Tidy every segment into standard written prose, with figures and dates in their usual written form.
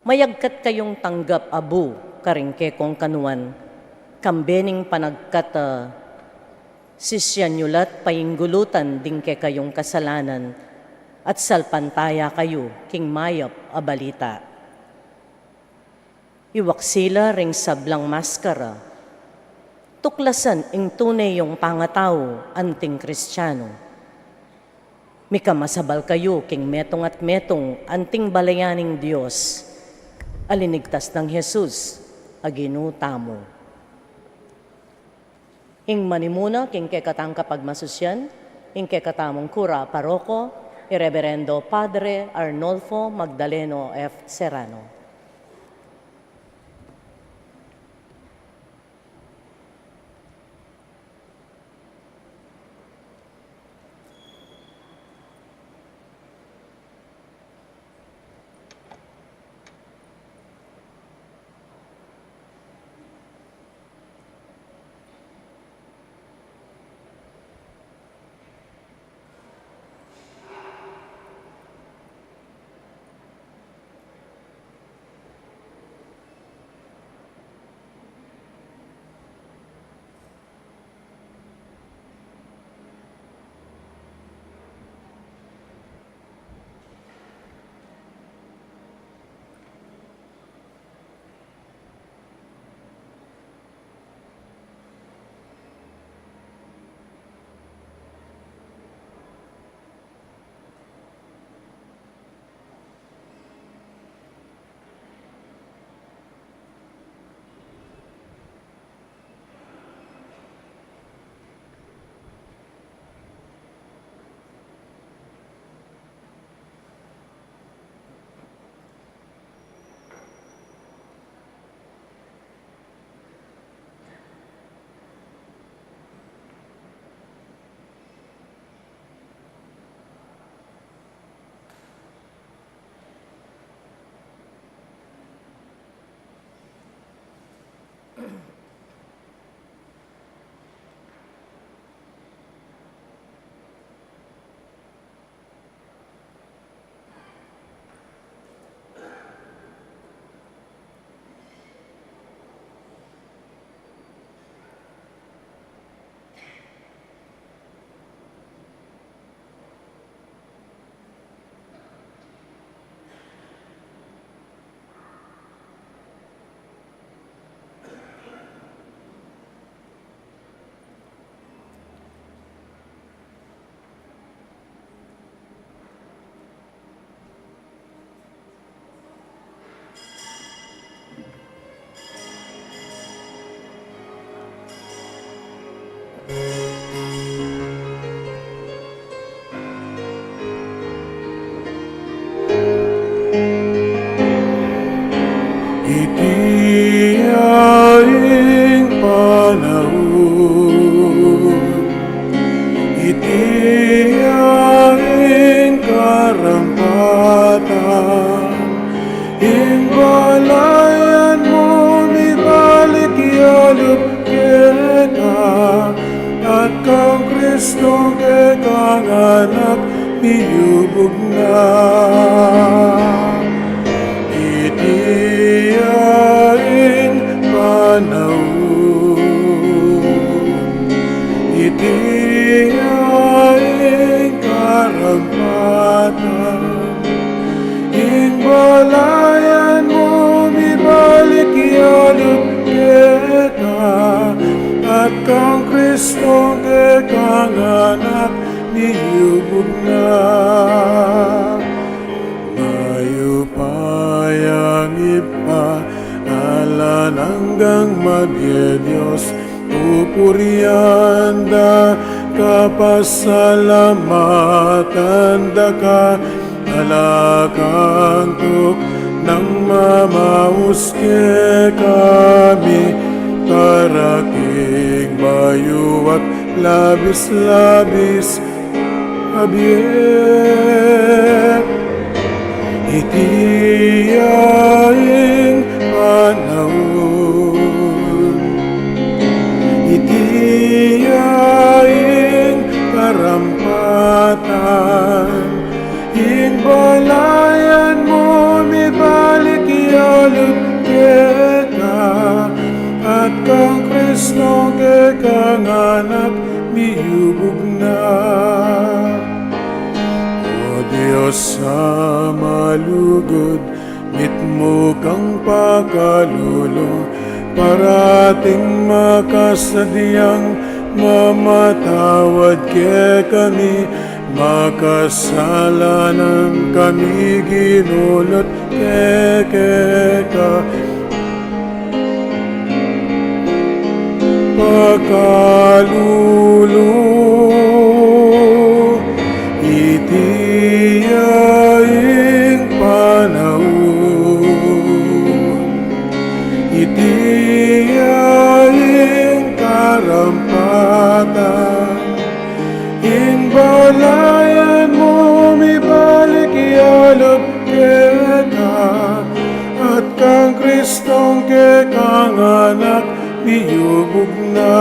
Mayagkat kayong tanggap abu, karingke kong kanuan, kambening panagkata, sisyanyulat painggulutan dingke kayong kasalanan, at salpantaya kayo king mayap a balita. Iwaksila ring sablang maskara, tuklasan ing tunay yung pangataw anting Kristiyano. Mikamasabal kayo king metong at metong anting balayaning Diyos, alinigtas ng Jesus, aginutamo. Ing manimuna king kekatang kapagmasusyan, ing kekatamong kura paroko, Reverendo Padre Arnolfo Magdaleno F. Serrano. Itiyaing panahon, itiyaing karampatan, imbalayan mo ibalik yalup kita, at kang Kristo kang anak piyubog na. Itiyaing panahon, itiyaing karampatan, imbalayan mo ibalik yalup kita, at kang Kristo kang anak niyubog na. Mayupayang ipaalan hanggang mag-Diyos, pupurian da kapasalamatan da ka, alakangtok ng mamahuske kami, karaking bayuat labis-labis abiyet. Itiyaing panahon, itiyaing karampatan, imbalayan mo ibalik sa malugod, mitmo kang pakalulo, parating makasadyang mamatawad ke kami, makasalanan kami ginulot ke ka. Pakalulo, itiyaing panahon, itiyaing karampatan, inbalayan mo mibalik ialap kita, at kang Kristong ke kang anak biyubog na.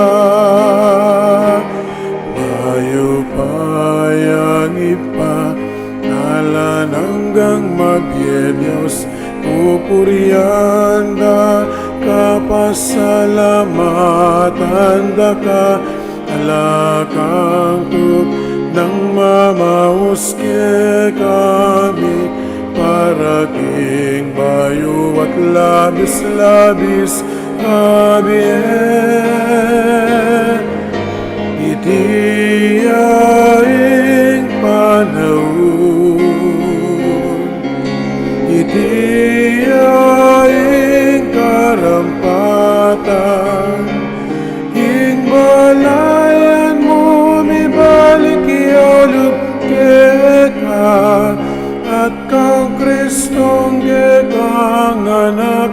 Bayo payang ipa nalan hanggang magyenyos, pupurian da kapasalamatan da ka, alakang tup ng mamaus ke kami, para king bayo at labis-labis Amen. Itiyaing panahon, itiyaing karampatan, ingbalayan mo mibalik ialap kita, at kang Kristong kitang anak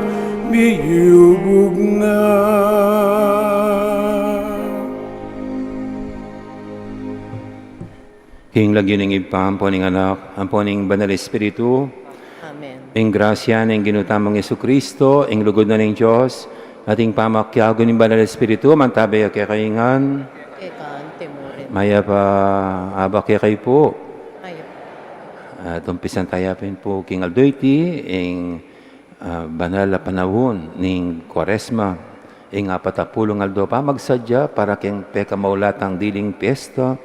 biyubog na. King lagyo ng ipampo ng anak, ampo ng banal espiritu, Amen. ing grasya ng ginutamang Jesucristo, ing lugod na ng Diyos, ating pamakyago ng banal espiritu, mantabay kaya kaingan, Eka, timurin. maya pa abak kaya kayo po. Ay, At umpisan tayapin po King Aldoyti, ing banal na panahon ng Kwaresma, ing 40 aldo pa magsadya para king peka maulatang diling piyesta,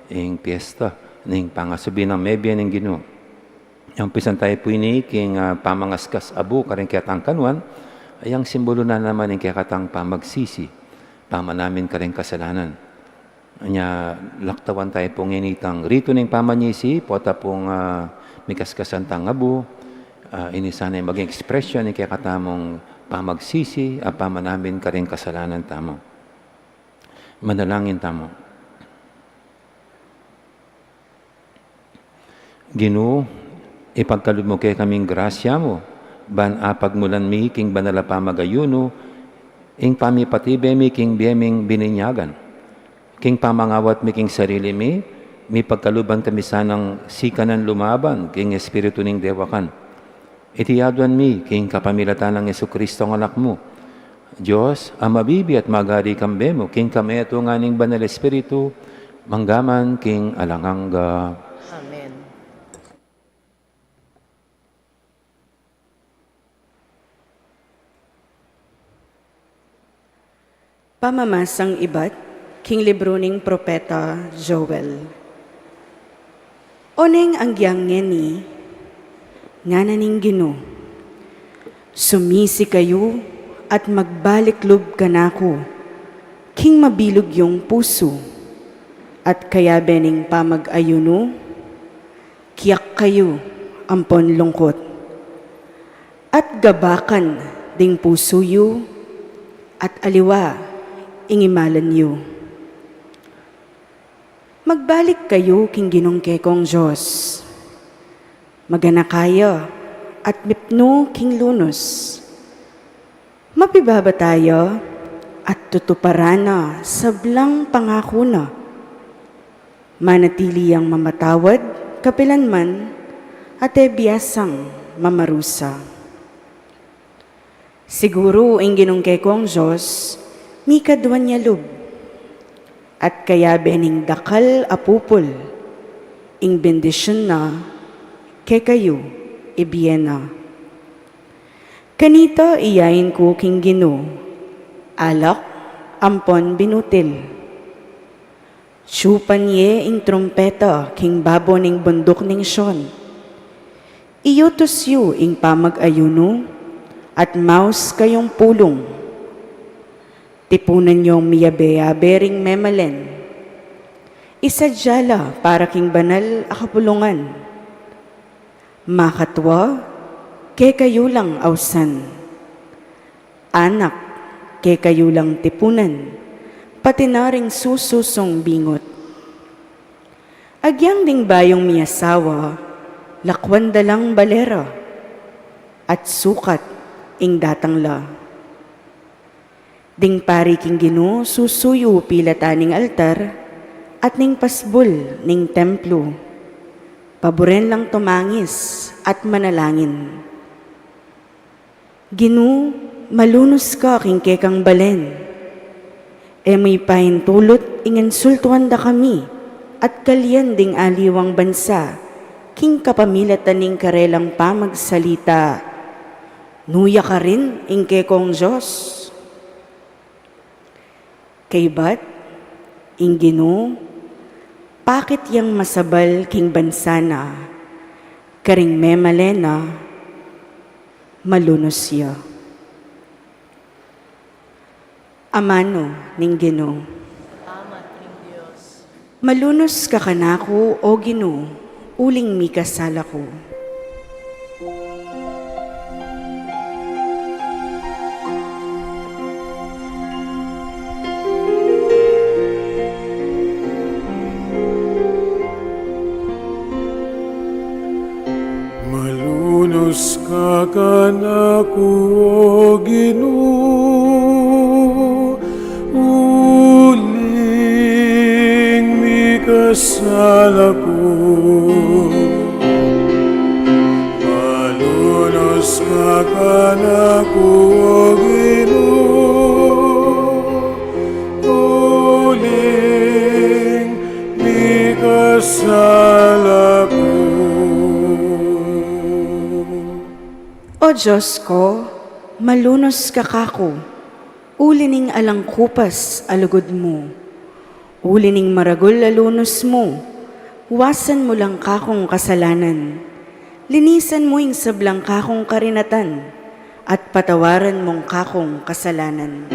ing piyesta ning pangasubi ng mebya ng Ginoo. Yung pisan tayo po ini king pamangaskas abu karing kayatang kanwan, ay ang simbolo na naman ng kayatang pamagsisi, pamanamin karing kasalanan. Anya laktawan tayo pong initang rito ng pamanyisi, pota pong mikaskasan tang abu, ini sana maging ekspresyon ng kayakatamong pamagsisi, pamanamin karing kasalanan tamo. Manalangin tamo. Ginoo, ipagkalod mo kay kaming grasya mo, ban apagmulan mi king banala pamagayuno, ing pamipatibe mi king biyeming bininyagan, king pamangawat mi king sarili mi pagkaluban kami sanang sikanan lumaban, king espiritu ning dewakan. Itiyaduan mi king kapamilatan ng Jesucristo ng anak mo. Diyos, amabibi at magari kambe mo, king kameto nga ning banal espiritu, manggaman king alanganga. Amen. Pamamasang ibat, king libro ning propeta Joel. Oneng ang ngeni, nga naning Ginoo, sumisi kayo at magbalik lub kanako, king mabilog yung puso, at kaya bening pamag-ayuno, kiyak kayo ampon lungkot, at gabakan ding puso yu, at aliwa ingimalan yu. Magbalik kayo king ginungkekong Diyos. Magana kayo at mipno king lunos. Mapibaba tayo at tutuparana sablang pangako na. Manatili ang mamatawad kapilanman at biyasang mamarusa. Siguro ang ginungkekong Diyos mi kadwan niya lub, at kaya bening dakal apupol, ing bendisyon na, ke kayo ibiyena. Kanito iyain ko king Ginoo, alak ampon binutil. Tsupan ye ing trompeta king babo ning bundok ning Sion, Iutos yu ing pamag-ayuno, at maus kayong pulong. Tipunan niyong miyabe-yabe ring memalen. Isadyala para king banal akapulungan. Makatwa, ke kayo lang awsan. Anak, ke kayo lang tipunan, pati na ring sususong bingot. Agyang ding bayong miyasawa, lakwan dalang balera, at sukat ing datangla. Ding pari king Ginoo susuyo pilataning altar, at ning pasbol ning templo. Paboren lang tumangis at manalangin. Ginoo, malunos ka king kekang balen. May pahintulot ingen sultuan da kami, at kalyan ding aliwang bansa, king kapamilatan ning karelang pamagsalita. Nuya ka rin ing kekong Diyos. Kay bat, ing Ginoo, pakit yang masabal king bansana, karing memalena, malunos siya. Amano ning Ginoo, malunos ka kanako o Ginoo, uling mi kasala ko. Malunos ka kanako o Ginoo, uling mi kasala ko. Malunos ka kanako o Ginoo, uling mi kasala ko. O Diyos ko, malunos ka kako, ulining alangkupas alugod mo, ulining maragol alunos mo, wasan mo lang kakong kasalanan, linisan mo ing sablang kakong karinatan, at patawaran mong kakong kasalanan.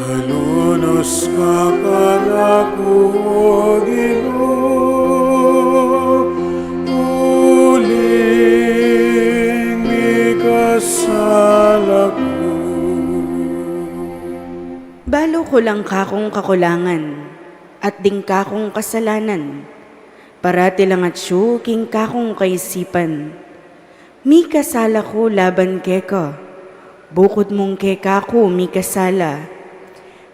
Malunos ka kanako o Ginoo, uling mi kasala ko. Balo ko lang kakong kakulangan, at ding kakong kasalanan, parati lang at siyo king kakong kaisipan. Mi kasala ko laban keka, bukod mong keka ko mi kasala.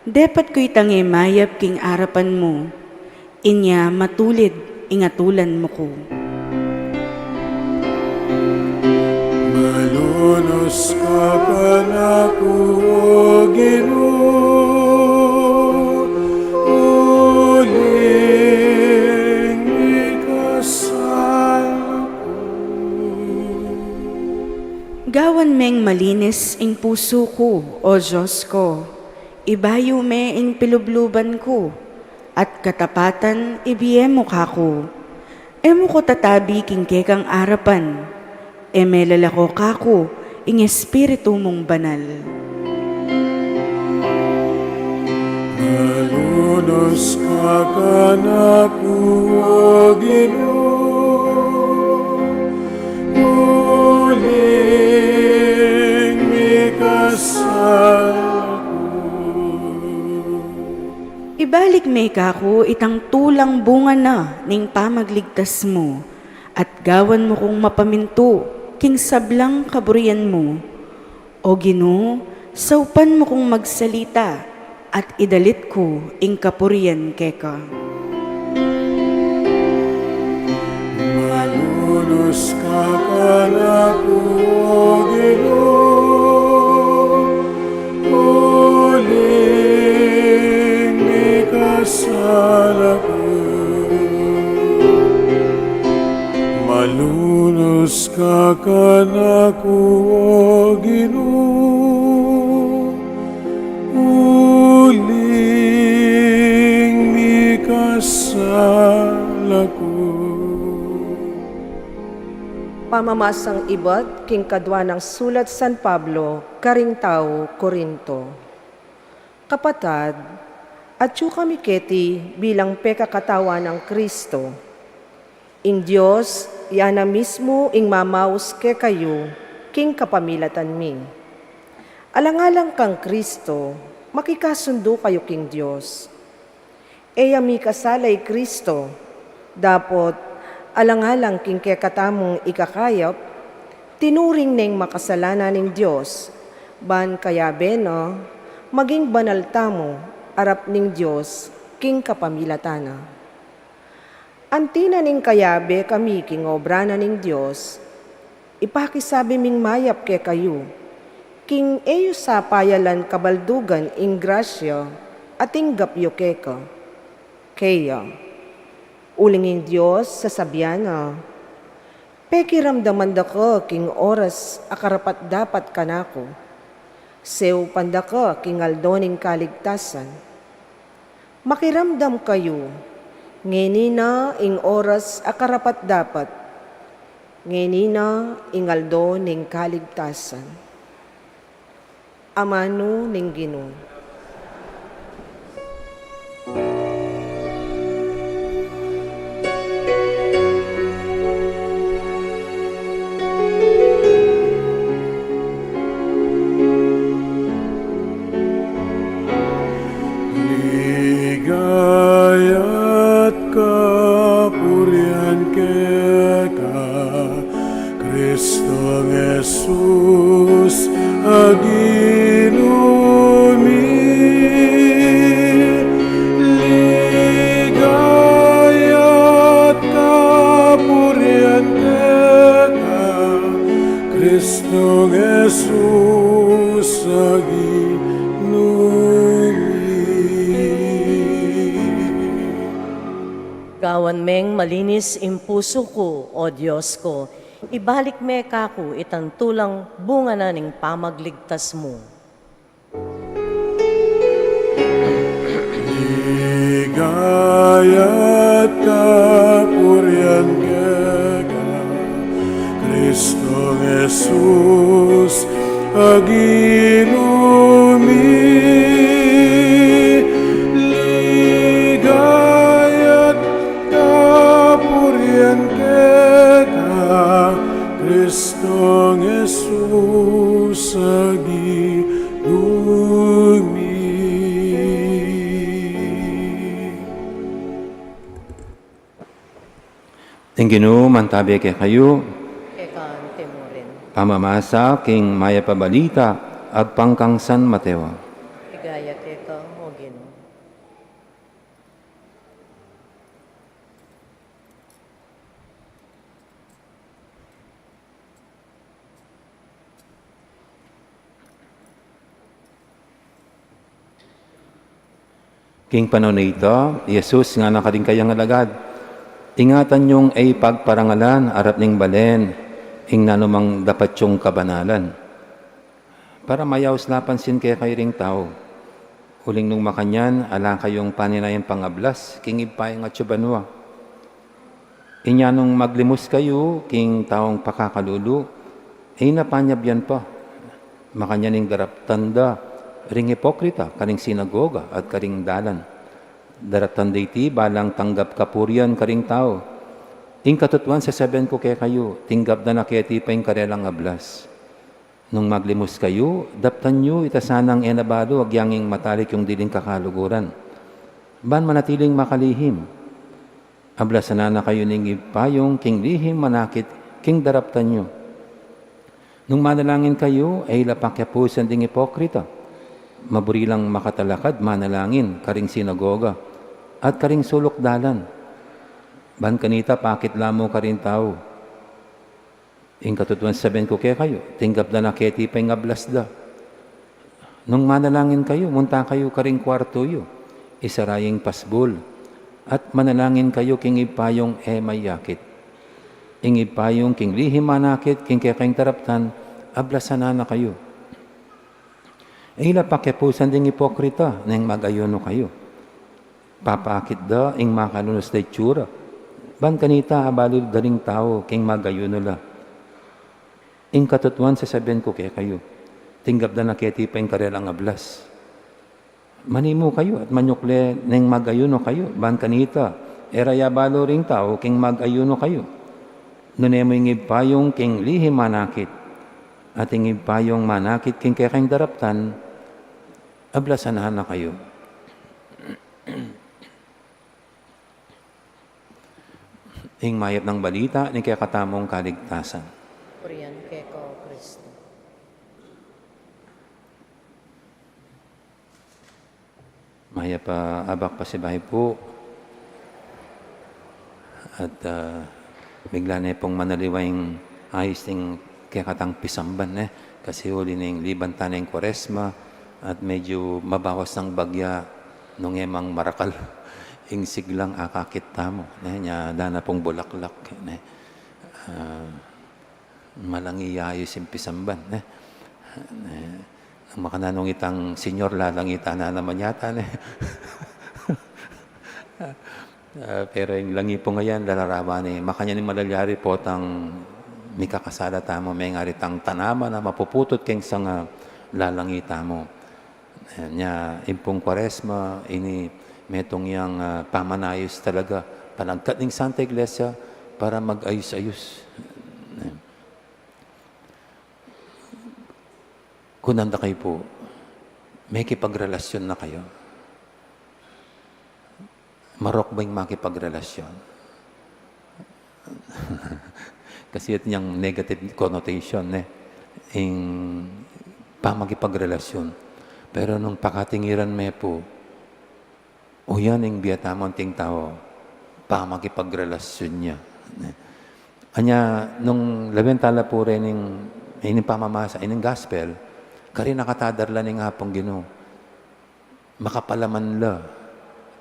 Depat ko'y tangimayap king arapan mo, inya matulid ingatulan mo ko. Malunos ka kanako o Ginoo, uling mi kasala ko. Gawan meng malinis ing puso ko, o Diyos ko, ibayo me ing pilubluban ko, at katapatan ibiyemo kako. Emo ko tatabi king kekang arapan, melalako kako ing espiritu mong banal. Malunos ka kanako o Ginoo, uling mi kasala. Ibalik me kako itang tulang bunga na ning pamagligtas mo, at gawan mo kong mapaminto king sablang kaburian mo. O Ginoo, saupan mo kong magsalita, at idalit ko ing kapurian keka. Malunos ka kanako o Ginoo, uling mi kasala ko. Malunos ka kanako o Ginoo, uling mi kasala ko. Pamamasang ibat king kadwa ng sulat San Pablo, karing tao, Korinto. Kapatad, at kami keti bilang pekakatawa ng Kristo. Ing Diyos, yan na mismo ing mamaus ke kayo, king kapamilatan mi. Alangalang kang Kristo, makikasundo kayo king Diyos. Eya mi kasalay Kristo, dapot alangalang king kekatamong ikakayap, tinuring neng makasalanan ng Diyos, ban kaya beno, maging banal tamo, arap ning Diyos, king kapamilatana. Antina ning kayabe kami king obra na ning Diyos, ipakisabi ming mayap ke kayo, king eyo sa payalan kabaldugan ing grasya at ing gapyo keka. Kaya, ulingin Diyos sa sabyana, pekiramdaman da ko king oras akarapat dapat kanako, sew panda ko king aldoning kaligtasan. Makiramdam kayo, ngenina ing oras akarapat dapat, ngenina ing aldoning kaligtasan. Amano ning Ginoo. Ligayat kapurian keka Kristo Jesus aginumi. Ligayat kapurian keka Kristo Jesus aginumi. Gawan meng malinis impuso ko, O Diyos ko, ibalik me kaku itang tulang bunga na ning pamagligtas mo. Ligayat kapurian keka Kristo Jesus aginumi. Ligayat kapurian keka Kristo Jesus aginumi. Ang Ginoo mantabi kay kayo, Ekan timurin. pamamasa king maya pabalita, agpangkang San Mateo. Igaya keka, O Ginoo. King panon ito, Jesus nga nakading kayang alagad. Ingatan yung ay pagparangalan, arap ning balen, ing nanumang dapat yung kabanalan. Para mayaws napansin kaya kayo ring tao. Uling nung makanyan, ala kayong paninayang pangablas, king ipay nga tsubanwa. Inya nung maglimus kayo, king taong pakakalulu, ay napanyabyan pa. Makanyaning darap tanda, ring hipokrita, karing sinagoga at karing dalan. Daratan dayti, balang tanggap kapurian karing tao. Ing katutuan sa sabihan ko kaya kayo, tinggap na naketi pa yung karelang ablas. Nung maglimus kayo, daptan nyo itasanang enabado, agyanging matalik yung diling kakaluguran. Ban manatiling makalihim. Ablasan na kayo ning ipayong, king lihim manakit, king daraptan nyo. Nung manalangin kayo, ay lapakyapusan ding hipokrita. Maburilang makatalakad, manalangin, karing sinagoga, at karing sulok dalan. Ban kanita, pakit lamo karing tao. Ing katutuan sabihin ko kaya kayo, tinggap na naketi pa yung ablas da. Nung manalangin kayo, munta kayo karing kwarto yo, isaraying pasbol, at manalangin kayo king ipayong may yakit. Ing ipayong king lihim manakit, king kaya kayong taraptan, ablasan na kayo. Ila pakipusan ding hipokrita, nang magayono kayo. Papakit da, ing makalunos da itsura. Ban kanita, abalo daling tao, king magayuno la. ing katutuan sa sabihin ko kaya kayo, tinggap na naketi pa yung karelang ablas. Manimo kayo at manyukle neng magayuno kayo, ban kanita, eraya balo ring tao, king magayuno kayo. Nunemo yung ipayong king lihi manakit, at yung ipayong manakit king kekeng daraptan, ablasanahan na kayo. Ing mayat ng balita, ni kaya katamong kaligtasan. Purihan keko Kristo. Maya pa abak pa si bahay po. At bigla na pong manaliwang ayos ng kaya pisamban kasi uli ng libanta ng Kwaresma at medyo mabawas ng bagya nung emang marakal. Ing siglang akakit tamo. Nya dana pong bulaklak. Malangiyayos yung pisamban. Ang makananong itang senyor lalangita na naman yata. Pero yung langi po ngayon, lalarawan makanya ni malalyari po tang may kakasala tamo, may ngaritang tanama na mapuputot keng sang lalangita mo. Nya, impong Kwaresma, ini metong yang pamanayos talaga, palangkat ng Santa Iglesia para mag-ayos-ayos. Kung nanda kayo po, may kipagrelasyon na kayo. Marok ba yung makipagrelasyon? Kasi ito yung negative connotation, yung pamagipagrelasyon. Pero nung pakatingiran may po, o yan yung biyatamon ting tao, pamagipagrelasyon niya. Anya, nung labentala po rin yung pamamasa, yung gospel, kari nakatadarla ng hapong Ginoo. Makapalaman la,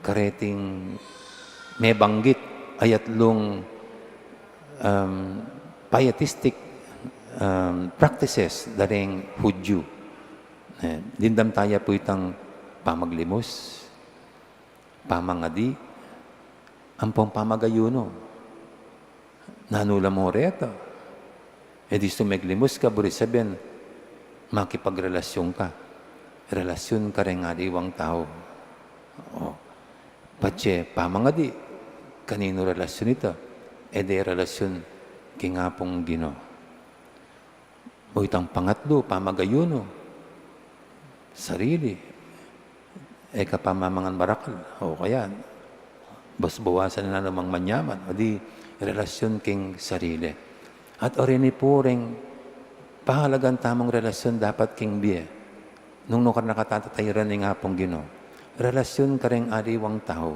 kareting may banggit, ayatlong pietistic practices daring Hudyo. Dindam tayo po itang pamaglimos, pamangadi, ampong pamagayuno. Nanula mo reta. E di sumeglimos ka, buri sabihin, makipagrelasyon ka. Relasyon ka rin nga diwang tao. O, patse, pamangadi, kanino relasyon ito? E di relasyon kingapong Ginoo. O itang pangatlo, pamagayuno, sarili, kapamamangan marakal. O kaya, bawasan na namang manyaman. O di, relasyon king sarili. At orini po rin, pahalagang tamang relasyon dapat king biye. Nung nakatatayiran ng hapong Ginoo. Relasyon ka rin ariwang tao.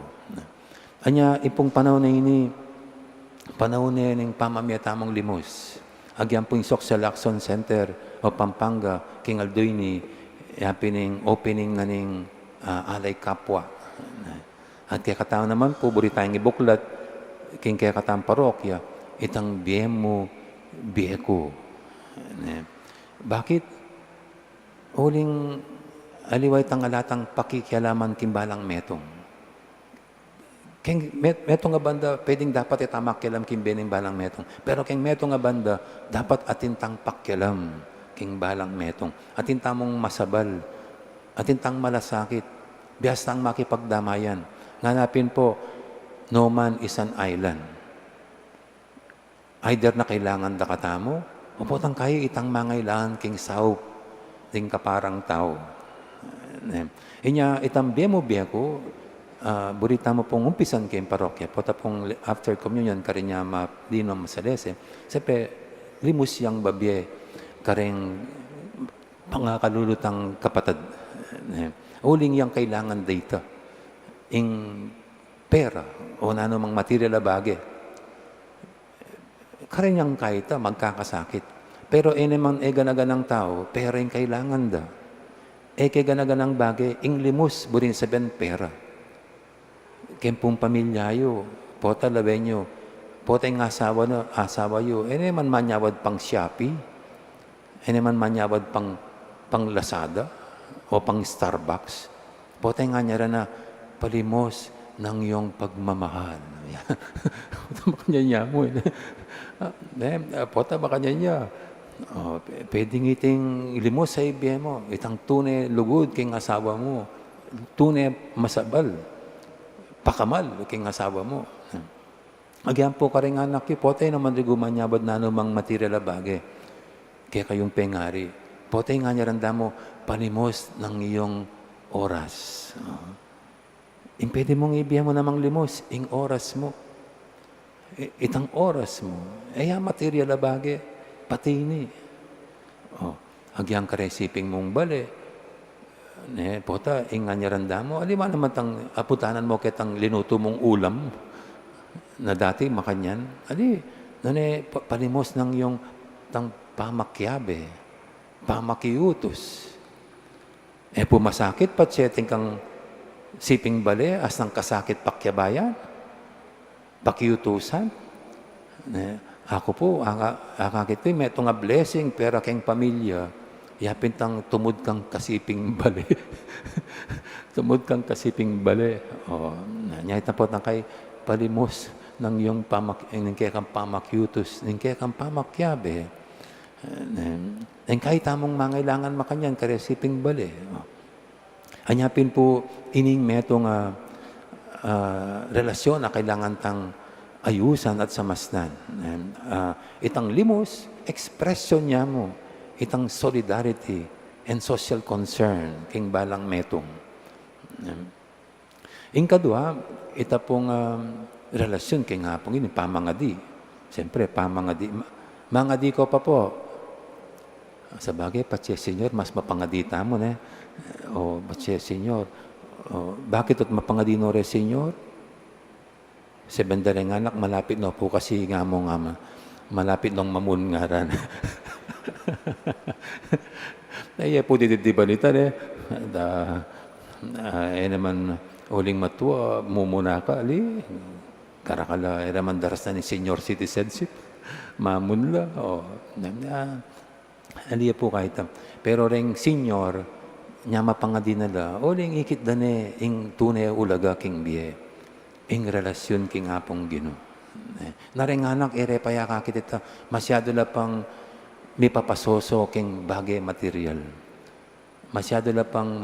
Anya, ipong panahon na ini, panahon na yung pamamaya tamang limos. Agyan po yung sa Lacson Center o Pampanga, King Aldoyni, opening na ning alay kapwa. At kaya katao naman po, buri tayong ibuklat, kaya katang parokya, itang biye mo, biye ko. Bakit? Uling aliway tang alatang pakikialaman kimbalang metong. Keng metong nga banda, pwedeng dapat itamak kialam kimbening balang metong. Pero keng metong nga banda, dapat atintang pakialam king balang metong. Atintamong masabal, atintang malasakit, biyastang makipagdamayan. Nganapin po, no man is an island. Either na kailangan da katamo, o potang kayo itang mangailangan king saup, ting kaparang tao. Inya itang biya mo biya ko, burita mo pong umpisan kayong parokya, pota pong after communion, karinya madinom masalese, sepe limus yang babye, karing pangakalulutang kapatid. Uling yang kailangan data, ing pera, o nano mang material abage, karinyang kaita, magkakasakit. Pero naman ganaganang tao, pera yung kailangan da. Ganaganang bagay, ing limus, burin sabihin pera. Kempong pamilyayo, pota labenyo, pota yung asawa yo, naman manyawad pang Shopee, naman manyawad pang Lazada, o pang Starbucks. Pota yung nga na, palimos ng iyong pagmamahal. Pota makanya niya mo. Pota makanya niya. Pwedeng iting limos sa ibiya mo, itang tunay lugod king asawa mo, tunay masabal, pakamal king asawa mo. Agyan po ka rin anak ki, potay naman rigumanyabad na anumang material na bagay. Kaya kayong pengari, potay nga niya randa mo, panimos ng iyong oras. Ing pwede mong ibiya mo namang limos, ing oras mo. Itang oras mo. Material na bagay, pati ni. Agyang karesiping mong bali. Pota, ing nga niya randa mo, alima naman tang aputanan mo kitang linuto mong ulam na dati makanyan. Palimos ng yung tang pamakyabe, pamakiutos. Pumasakit pa setting kang siping bale, as ng kasakit pakyabayan, pakiutusan. Ako po, akakit ko, may ito nga blessing, pero keng pamilya, yapin tang tumod kang kasiping bale. Tumod kang kasiping bale. Nyayit na po na kay palimos ng yung kang pamakiutos, ng kang pamakyabe. Kahit tamong mangailangan makanyan, karesiping bale. Anyapin po, ining metong relasyon na kailangan tang ayusan at samasnan. Itang limos, expression niya mo, itang solidarity and social concern, king balang metong. Ing kadwa, ita pong relasyon kay nga pong ini, pamangadi. Siyempre, pamangadi. Mangadi ko pa po. Sa bagay, patse, senyor, mas mapangadita mo na. Patse, senyor. Bakit at mapangadi no re, senyor? Sa bandareng anak, malapit no po kasi nga mo nga, malapit nung mamun nga ran. Ay, po didibalitan naman, uling matua, mumuna ka, karakala, naman daras na ni senior citizenship, mamunla, aliya po kahit. Pero ring senior, niya mapangadi nala, uling ikit dane, ing tunay ulaga king biye, ing relasyon king apong gino. Naring anak, paya kakit ito, masyado la pang may papasoso king bagay material. Masyado la pang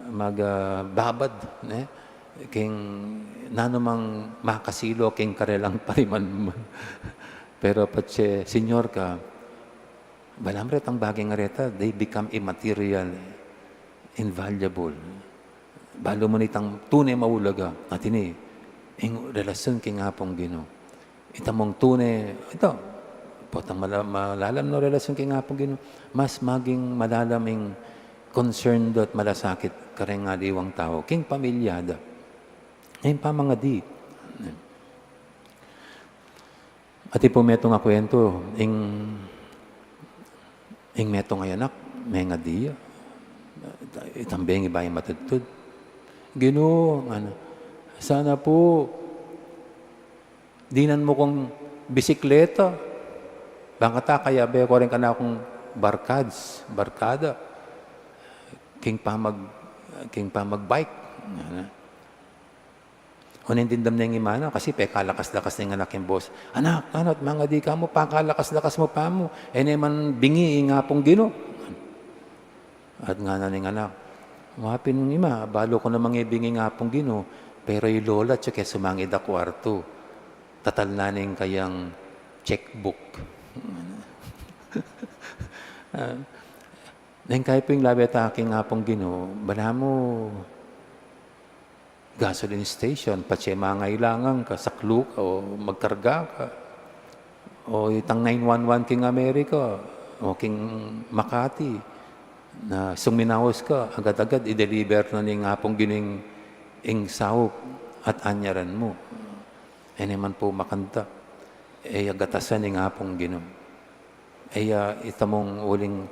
magbabad king nanumang makasilo king karelang pariman. Pero patse senyor ka, balamret ang bagay nga reta, they become immaterial, invaluable. Balo mo nitang tunay maulaga at ini ing relasyon king apong Ginoo. Itamong tunay ito potang malalam no relasyon king apong Ginoo, mas maging malalaming concerned at malasakit kareng nga diwang tao, king pamilyada. Ngayon pa mga di. At ipo meto nga kwento, ing meto nga yanak, may nga di, itambeng iba yung matutod. Ginoo, sana po, dinan mo kong bisikleta, bangkata kaya be ko rin ka na akong barkada, king pa magbike. Unindindam na yung imana kasi kalakas-lakas na yung anak yung boss. Anak, mga di ka mo, kalakas-lakas mo pa mo. Naman bingi nga pong Ginoo. At nga na yung anak, mapin ng ima, balo ko namang ibingi nga pong Ginoo, pero yung lola tsaka sumangid a kwarto. Tatal na ning kayang checkbook. Nang kayo po yung labi at aking nga pong Ginoo, bala mo, gasoline station, patse mangailangan ka, saklo ka, o magkarga ka, o itang 911 king Amerika, o king Makati, na suminawas ka, agad-agad i-deliver na ni nga pong gining ing sahop at anyaran mo. Naman po makanta, agatasan ni nga pong Ginoo. Itamong uling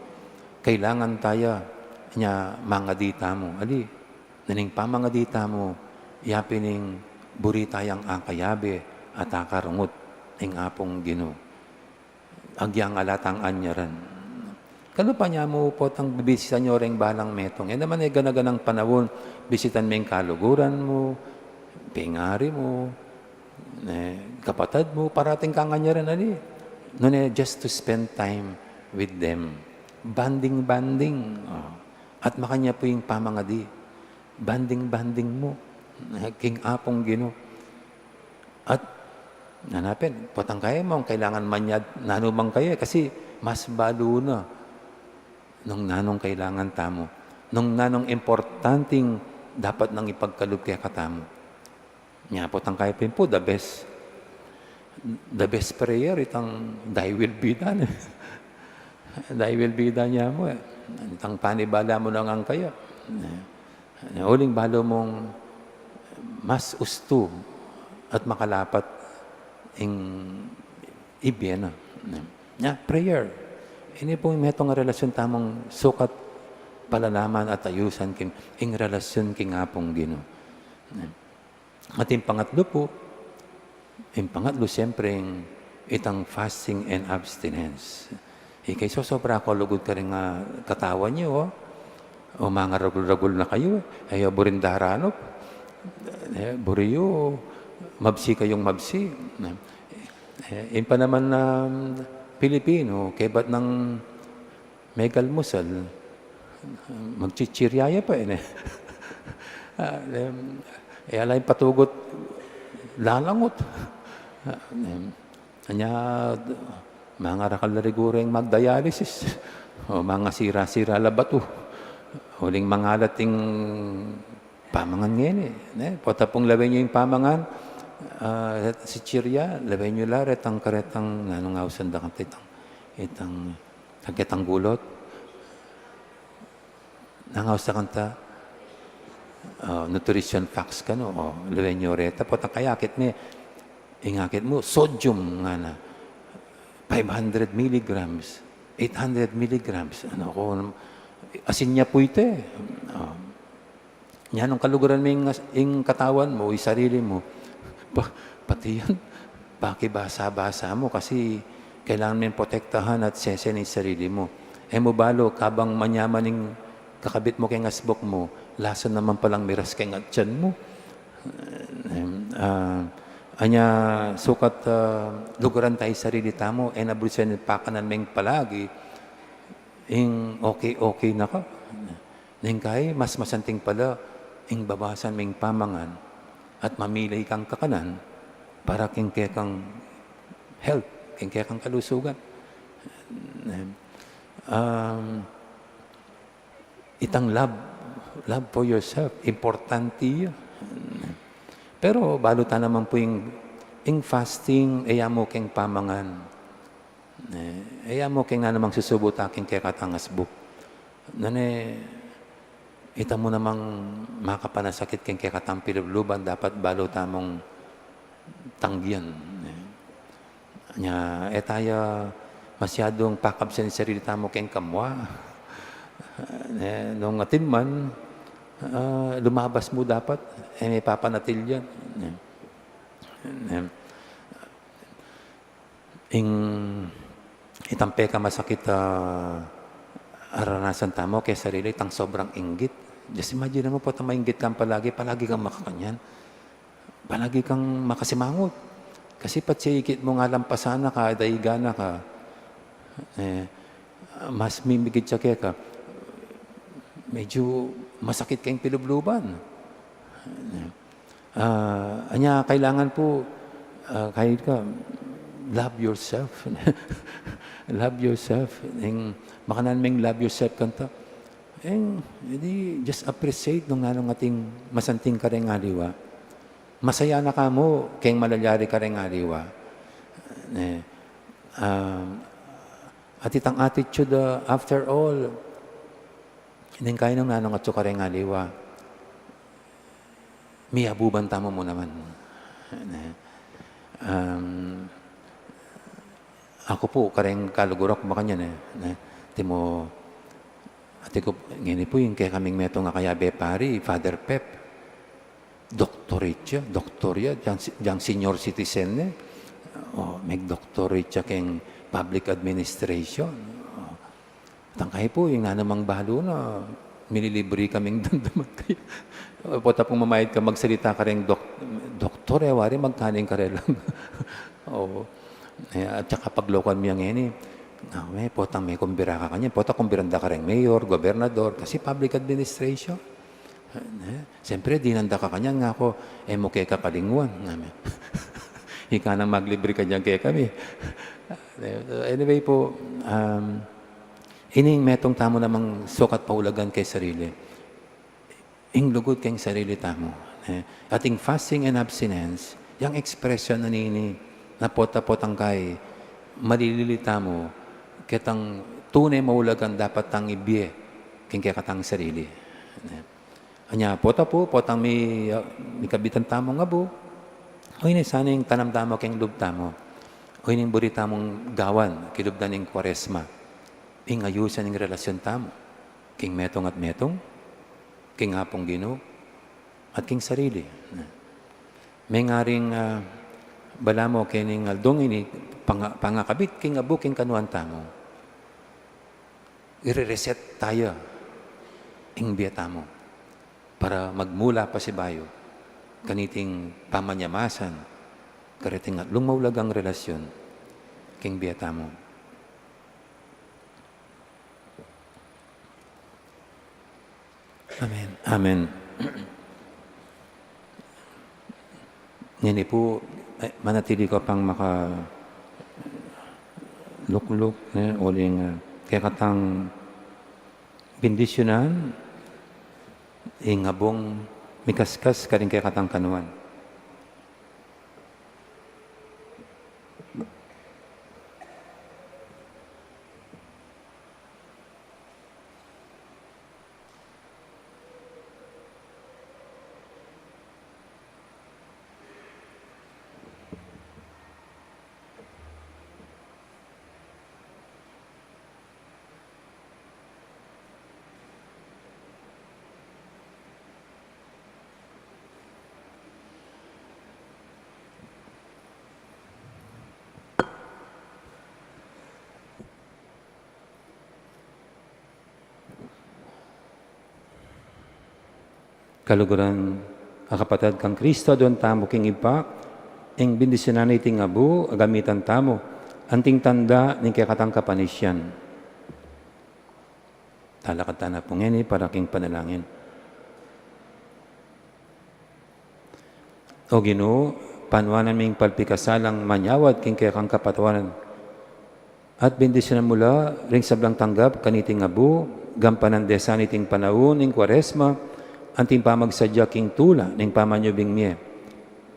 kailangan tayo niya mga dita mo. Naning pa mga dita mo, yapining buri tayang akayabe at akarungot ng apong Ginoo. Agyang alatang anyaran. Kano pa niya mo po tang bibisitan nyo rin balang metong. Naman ganaganang panahon, bisitan mo yung kaluguran mo, pingari mo, kapatid mo, parating kang anyaran. just to spend time with them. Banding. At makanya po yung pamangadi. Banding mo. King Apong Ginoo. At nanapin, potang kaya mo, kailangan manyad, nanumang kaya, kasi mas balo na nung nanong kailangan tamo. Nung nanong importanteng dapat nang ipagkalog kaya katamo. Nga potang kaya po, the best prayer, itang thy will be done. Thy will be done niya mo. Itang panibala mo lang ang kaya. Uling balo mong mas usto at makalapat ing ibiyena. Prayer. Ini po metong relasyon tamang sukat palalaman at ayusan ing relasyon king Apong Ginoo. At yung pangatlo siyempre itang fasting and abstinence. Ikay sobra ko lugod ka rin nga katawan niyo, o mga ragul-ragul na kayo, ayaw burindaranop, buriyo, mabsi kayong mabsi. Yung pa naman na Pilipino, kebat ng megalmusal, magchichiryaya pa yun alay patugot, lalangot. Kanya, mga rakalariguro yung magdialysis, o mga sira-sira labato, huling mga lating pamangan ngayon Pota pong lawin nyo yung pamangan, si Chirya, lawin nyo laret ang karetang nanungawsan da kanta itang gulot. Nangaws na kanta, nutrition facts ka lawin nyo reta, potang kayakit ingakit mo, sodium nga na, 500 milligrams, 800 milligrams, asin niya po ito Yan ang kaluguran mo yung katawan mo, yung sarili mo. Pati yan, pakibasa-basa mo kasi kailangan mo yung protektahan at sesen yung sarili mo. Mo balo, kabang manyaman yung kakabit mo kay ngasbok mo, lason naman palang miras kay ngatyan mo. Anya sukat luguran tayo sarili tamo, nabulisan pakanan meng palagi, okay na ka. Nang kay, mas masanting pala, babasan meng pamangan at mamili kang kakanan para kang health, kang kalusugan. Itang love for yourself, importante yun. Pero balutan naman po yung fasting, mo keng pamangan. Mo keng na namang susubuta keng kaya katangasbuk. Ita mo namang makapanasakit keng kaya katampilubluban, dapat balutan mong tanggian. Tayo masyadong pakabsan sa sarili mo keng kamwa. Nung atin man, lumabas mo dapat, may papanatil yan. Itang peka masakit aranasan tamo kay sarili, itang sobrang inggit. Just imagine mo po, mainggit kang palagi kang makakanyan. Palagi kang makasimangot. Kasi patsikit mo nga lampasan na ka, daigana ka, mas mimigit siya kaya ka, medyo masakit kayong pilubluban. Kailangan po, kahit ka, love yourself. Love yourself. Makanan mong love yourself kanta. Just appreciate nung nanong ating masanting ka rin aliwa. Masaya na ka mo, kayong malalyari ka rin aliwa. At itang attitude, after all, hindi kaya nung nanong atso ka rin aliwa. Miyabuban tamo mo naman. Ako po, kareng kalugurok ba kanya Timo, ati ko, ngayon po yung kaya kaming meto nga kaya Bepari, Father Pep, doctorate siya, diyang senior citizen may doctorate siya keng public administration. Tangkay po, yung nanamang bahalo na, minilibre kaming dandaman kayo. Pota pong mamayad ka, magsalita ka rin, doktor, wari, magkaning ka rin lang. At saka paglokan mo yung ini, may potang may kumbira ka kanya, potang kumbiranda ka rin mayor, gobernador, kasi public administration. Siyempre, dinanda ka kanya nga ako, mukhe ka kalingwan. Ika nang maglibre ka dyan kaya kami. Anyway po, ining metong tamo namang sukat paulagan kay sarili. Ing lugod kayong sarili tamo. Ating fasting and abstinence, yung expression na nini, na pota-potang kay, malililita mo, kitang tunay maulagan dapat tang ibiye, king katang sarili. Anya, pota po, potang may kabitan tamo nga po, o ini sana yung tanam tamo king lub tamo, o ini burita mong gawan, kilubdan ng kwaresma, ing ayusan ng relasyon tamo, king metong at metong, king hapong Ginoo, at king sarili. May nga ring bala mo kining aldong ini pangakabit king abu king kanuan tamo. I-reset tayo ing biyata mo para magmula pa si bayo kaniting pamanyamasan kariting at lumawlagang relasyon king biyata mo. Amen. Amen. Yan po, manatili ko pang lukluk, uling kaya katang bindisyonan, ingabong mikaskas ka rin kaya katang kanuan. Kaluguran, akapatad kang Kristo, doon tamo king ipak, ing bindisyonan iting abu, agamitan tamo, anting tanda, ning kakatang kapanisyan. Talakad na po ngeni para king panalangin. O Ginoo, panwanan ming palpikasalang manyawad king kakang kapatawanan. At bindisyonan mula, ring sablang tanggap, kaniting abu, gampanan desan iting panahon, ing kwaresma, anting pamagsadya king tula ning pamanyubing miye.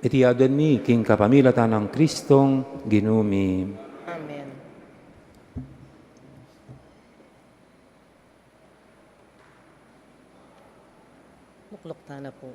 Itiyadan mi king kapamilatan ng Kristong Ginumi. Amen. Luklok na po.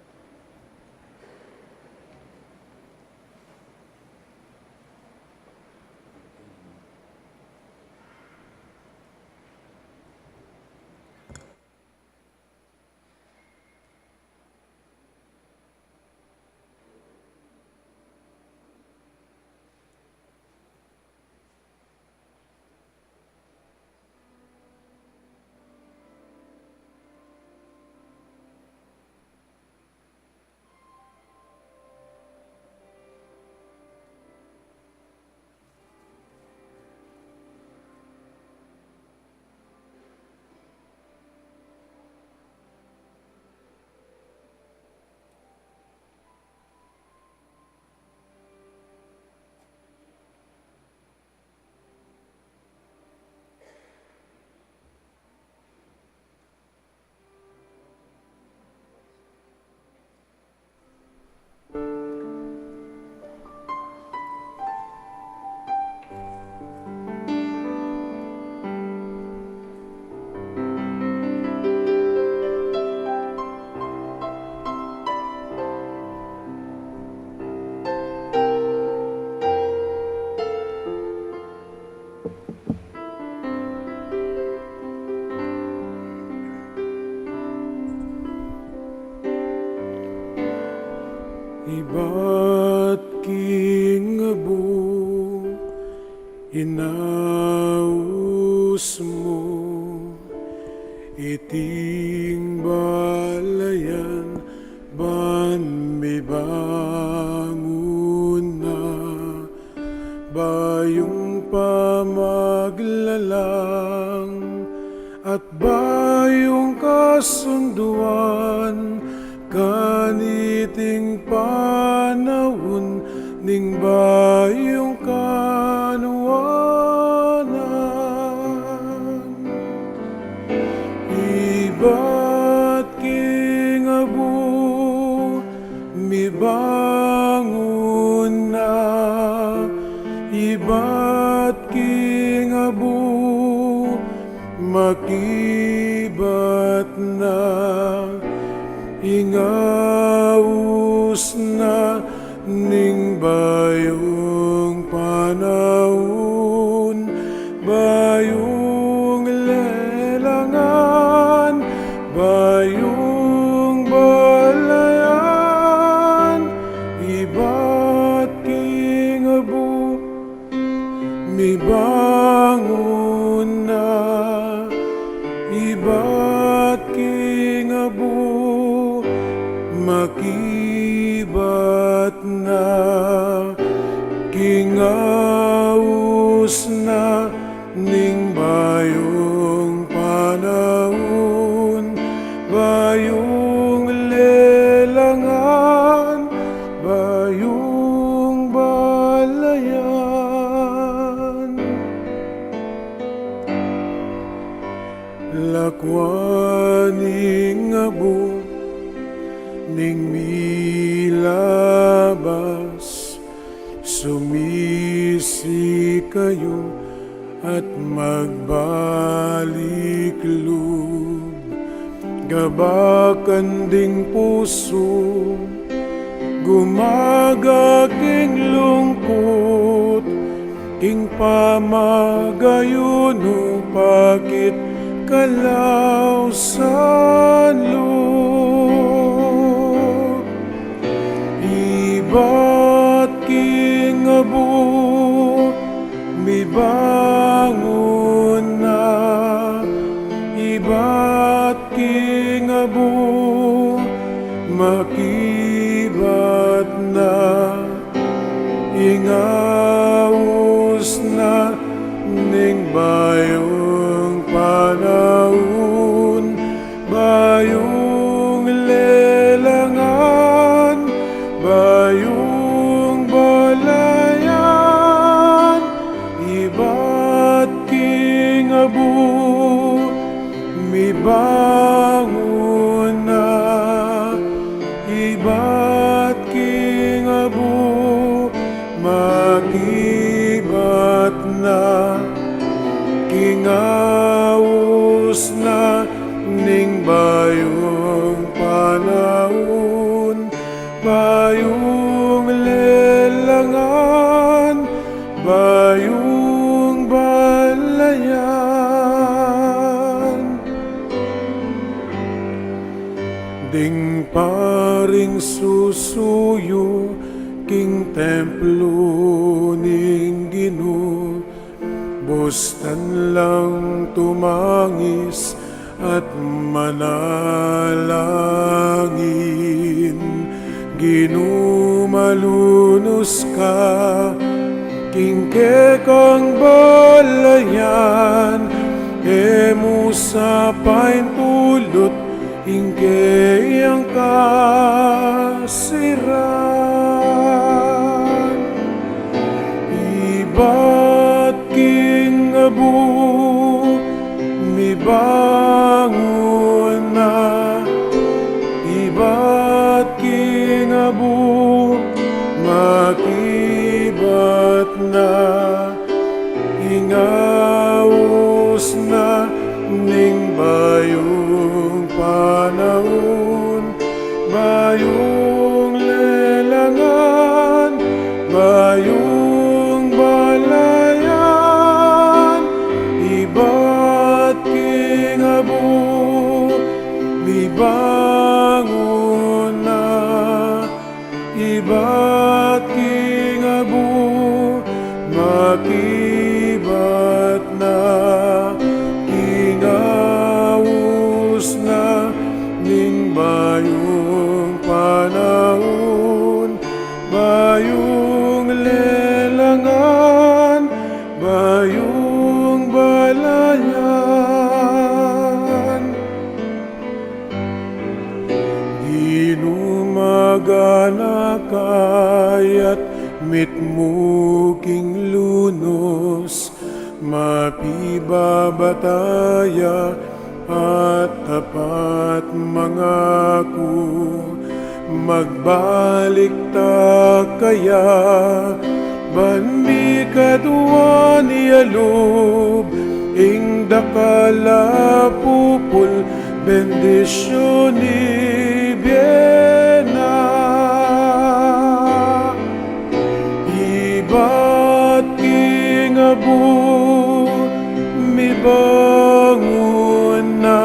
Iba't king abu, inaus mo, iting balayan, ban may bangun na, bay bayong pamaglalang at bayong kasunduan, kaniting panahon ning bayong kanuwanan. Iba't kingabu mibangon na, iba't kingabu makibat na, ingaus na ning bayong panahon, bayong lelangan, bayong balayan, iba't kingabu mibangon na, iba't kingabu makibat na, kingaus na ning bayong panahon, bayong lelangan, bayong balayan. Lakwaning abo ning milabas, sumisi kayo at magbalik loob, gabakan ding puso, gumagaking lungkot, king pamagayuno pakit kalaw sa loob. Iba't kingabu mibangon na, iba't kingabu makibat na, ingaus na ning bayong panahon, bayong lelangan, bayong balayan, iba't kingabu mibangon na, iba't kingabu makibat na, kingaus na ning bayong panahon, bayong lelangan, bayong balayan. Ding paring susuyo king templo ning Ginoo, bustan lang tumangis at manalangin. Ginoo malunos ka, kingke kang balayan, emo sa pain pulot, ingke ang kasiran. Iba't kingabu mibangon na, iba't kingabu makibat na, ingaus na ning bayong panahon, bayong lelangan, bayong balayan, iba't kingabu mibangon na, iba't kingabu makibat na, kingaus na ning bayong panahon, bayong lelangan, bayat mitmuking lunos, mapibabataya at tapat mangako. Magbalik ta kaya, banmi kadwa niya loob, ing dakala pupul, bendisyon ni Biena. Iba't kingabu, mibangon na,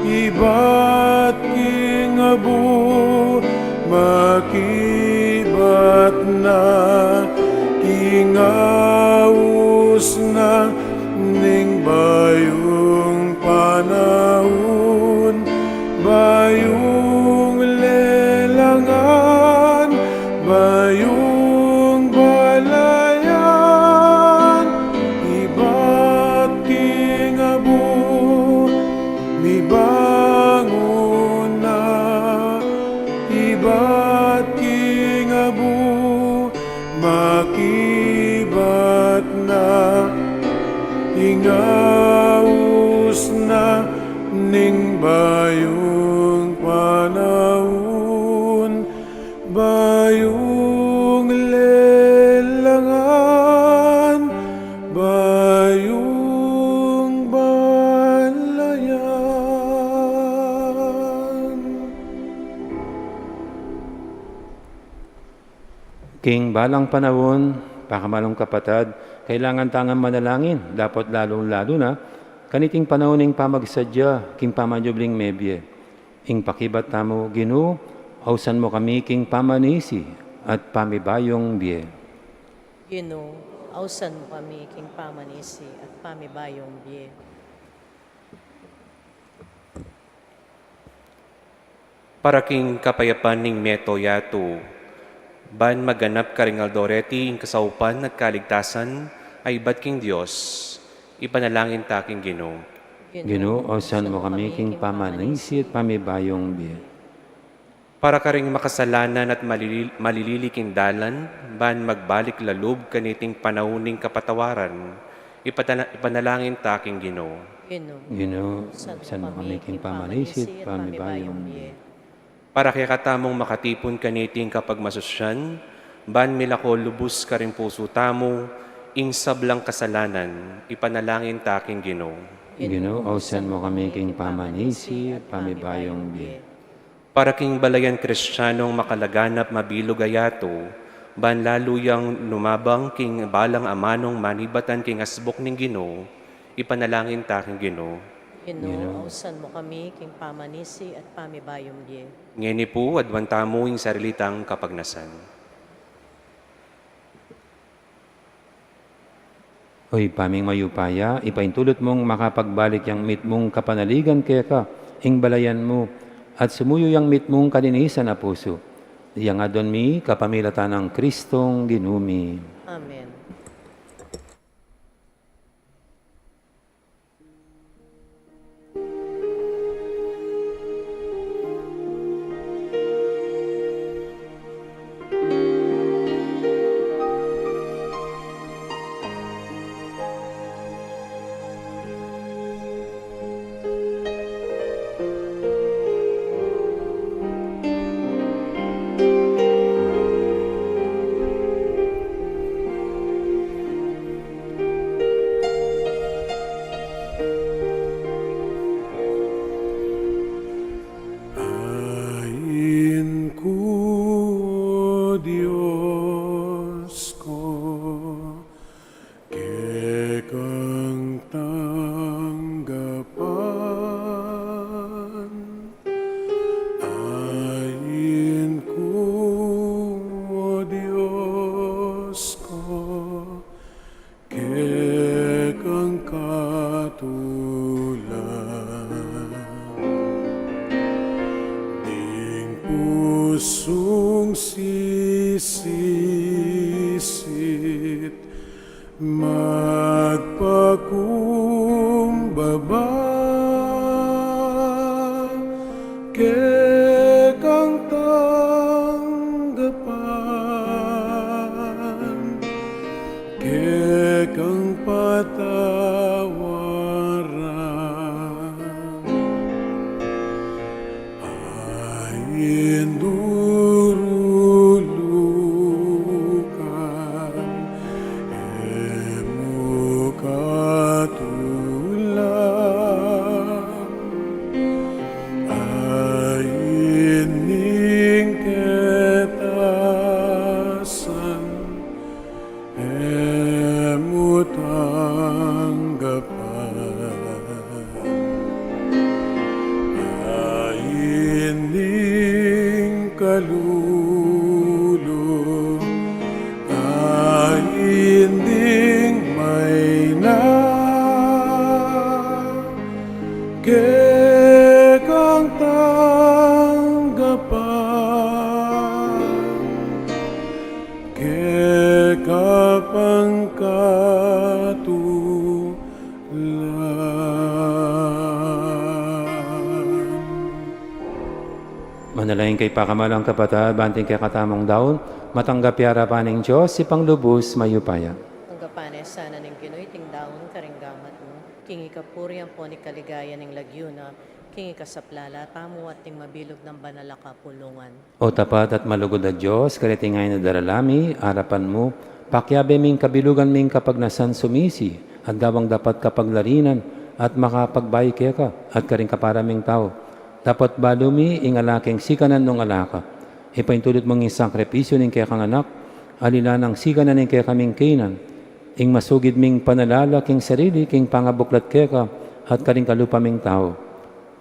iba't kingabu, makibat na, kingaus na, ning bayong panahon, bayong lelangan, bayong balayan, iba't kingabu, mibangon na, iba't kingabu, makibat na, ingaus na, ning bayong panahon, bayong lelangan, bayong balayan. King balang panahon, pakamalong kapatad, kailangan tangang manalangin, dapat lalong-lalo na, kaniting panahon ing pamagsadya, king pamanjubling mebye. Ing pakibat tamo, Ginoo, ausan mo kami king pamanisi at pamibayong biye. Ginoo, ausan mo kami king pamanisi at pamibayong biye. Para king kapayapan ning meto yato, ban maganap karingal doreti ing kasaupan at kaligtasan, ay bat king Diyos, ipanalangin ta king Ginoo. Ginoo, ausan mo kami king pamanisi at pamibayong biye. Para karing makasalanan at malililiking dalan, ban magbalik lalub kaniting panahuning kapatawaran, ipanalangin ta king Ginoo. Ginoo, ausan mo kami king pamanisi at pamibayong biye. Para kaya katamong makatipon kaniting kapag masusyan, ban milako lubos ka rin puso tamo, ing sablang kasalanan, ipanalangin ta king Ginoo. Ginoo, ausan mo kami king pamanisi at pamibayong biye. Para king balayan Kristiyanong makalaganap mabilog ayato, ban laluyang lumabang king balang amanong manibatan king asbok ning Ginoo, ipanalangin ta king Ginoo. Ginoo, ausan mo kami king pamanisi at pamibayong biye. Ngeni po, adwan tamo ing sarilitang kapagnasan. Oy, paming mayupaya, ipaintulot mong makapagbalik yang mit mong kapanaligan kaya ka, ing balayan mo, at sumuyo yang mit mong kalinisan na puso. Yang adon mi, kapamilatan ng Kristong ginumi. Amen. Ain ko, Diyos ko, kekang tanggapan. Ain ko, Diyos ko, kekang katulan. Ding pusong sisisit, magpakumbaba, kekang tanggapan. Manalangin kay pakamalang kapatid, banting kay katamong daon, matanggap yara pa ng Diyos, ipang lubos mayupaya. Ang kapanes sana ng Pinoy, tingdaon karinggamat mo. Kingi kapurian po ni kaligaya ng lagyuna, kingi kasaplala, tamo at ting mabilog ng banalaka pulungan. O tapat at malugod na Diyos, karitingay na daralami, harapan mo, pakyabe ming kabilugan ming kapag nasan sumisi, at gawang dapat kapag larinan, at makapagbayi ka, at karing kaparaming tao. Dapat balumi, ingalaking sikanan nung alaka. Ipaintulot mong isang sakripisyo ng kaya kang anak, alilan ang sikanan ng kaya kaming kinan, ing masugid ming panalala king sarili, king pangabuklat kaya ka, at karing kalupaming tao.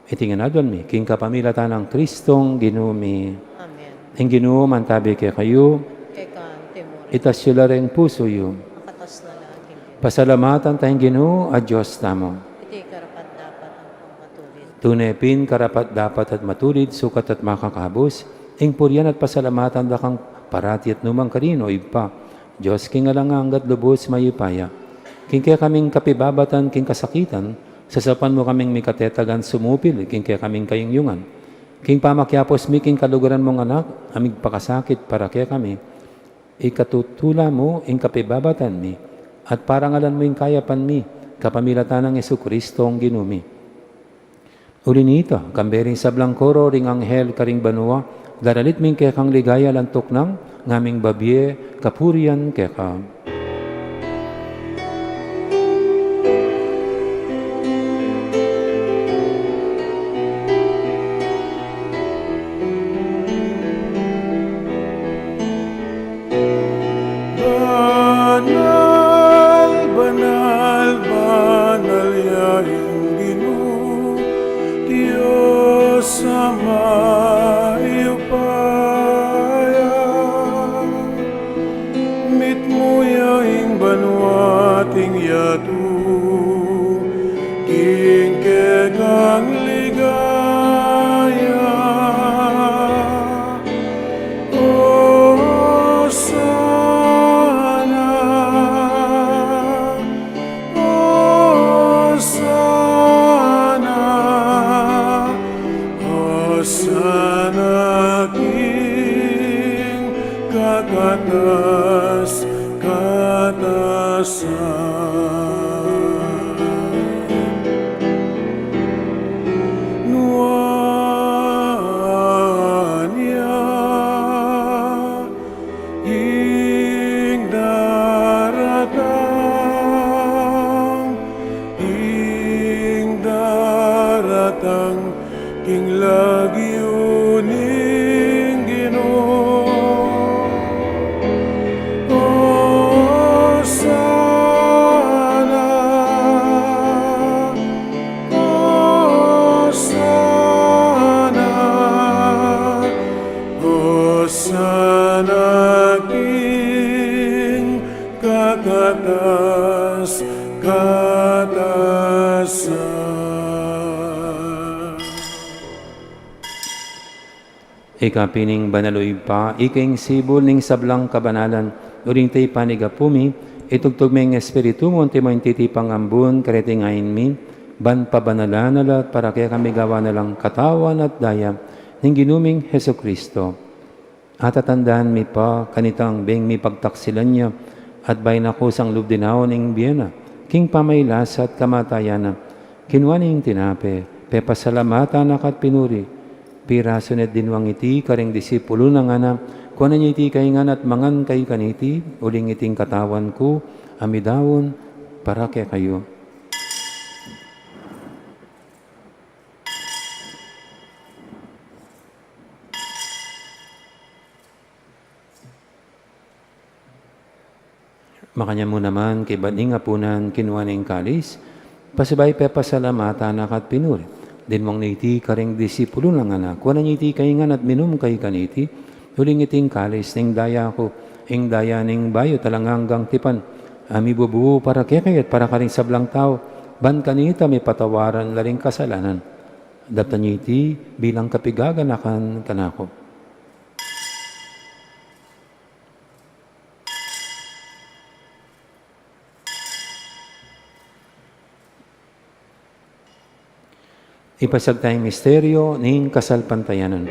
Itinganadwan mi, king kapamilatan ng Kristong ginumi. Amen. Ing ginuom ang tabi kaya kayo, Kay kan temor, itasyulareng puso yo. makatas na laging. Pasalamatan tayong Ginoo at Diyos tamo. Iti karapat dapat ang pangmatulid. Tunepin, karapat dapat at matulid, sukat at makakabos, ing puryan at pasalamatan dakang parati at numang karino, ipa. Diyos, king alangang at lubos mayupaya. King kaya kaming kapibabatan, king kasakitan, sasapan mo kaming mikatetagan sumupil, king kaya kaming kayungyungan. King pamakyapos mi, king kalugaran mong anak, amig pakasakit para kaya kami. Ikatutula mo, ing kapibabatan mi, at parangalan mo ing kayapan mi, kapamilatan ng Jesucristo ang ginumi. Ulinita, kambering sablang koro, ring anghel, karing banua, daralit ming kaya kang ligaya lantok ng ngaming babye, kapurian kaya ka. Banal, banal, banal yaing Ginoo, Diyos Ama iyupaya. Mit mo yaing banwating yatu, king kegang ligaya. Hosana, Hosana, Hosana king kakatas, katasan. Nuanya ing daratang king lagyuning Ginoo. Hosana, Hosana, Hosana king kakatas, katasan. Ikapining banaloy pa, iking sibol ning sablang kabanalan, uring tay panigapumi, itugtog ming espiritu mo, mo intitipang ambun, karetingain mi, ban pabanalanalat, para kaya kami gawa na lang katawan at daya, ning ginuming Heso Kristo. At tatandaan mi pa, kanitang beng mi pagtaksilan niya, at bay na kusang lubdinaon ing biyena, king pamaylas at kamatayan, kinwaning tinape, pepasalamatan akat pinuri, piraso net dinwang iti, karing disipulo na nga na, kuwanan niya iti kaingan at mangan kay kaniti, uling iting katawan ko, amidawon, para kaya kayo. Makanya mo naman, kay baning apunan, kinuwaning kalis, pasabay pepasalamatan akat pinuri. Din mong niti karing disipulo ng anak, kuwanan iti kaingan at minum kay kaniti, huling iting kalis, ning daya ko, ing daya ning bayo talanganggang tipan, ami bubuo para kekayat para karing sablang tao, ban kanita may patawaran laring kasalanan. Daptan niyo iti bilang kapigaganakan kanako. Ipasag tayong misteryo ning kasalpantayanan.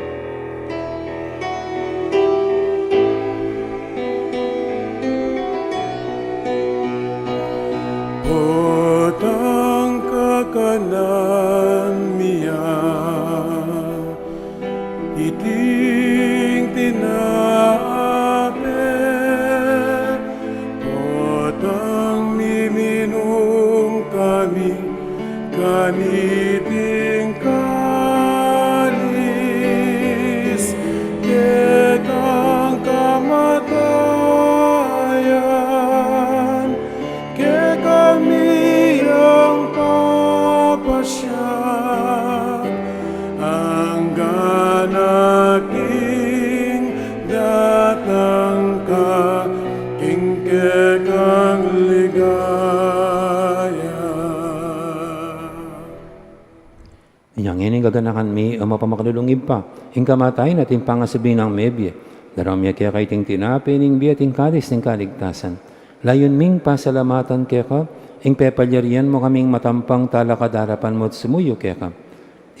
maganakan mi, o mapamaknulungib pa, ing kamatay natin pangasabing ng mebye, daramya kaya kay ting tinapi, ning biya ting kalis ng kaligtasan. Layon ming pasalamatan kaya ka, ing pepalyarian mo kaming matampang talakadarapan mo't sumuyo kaya ka.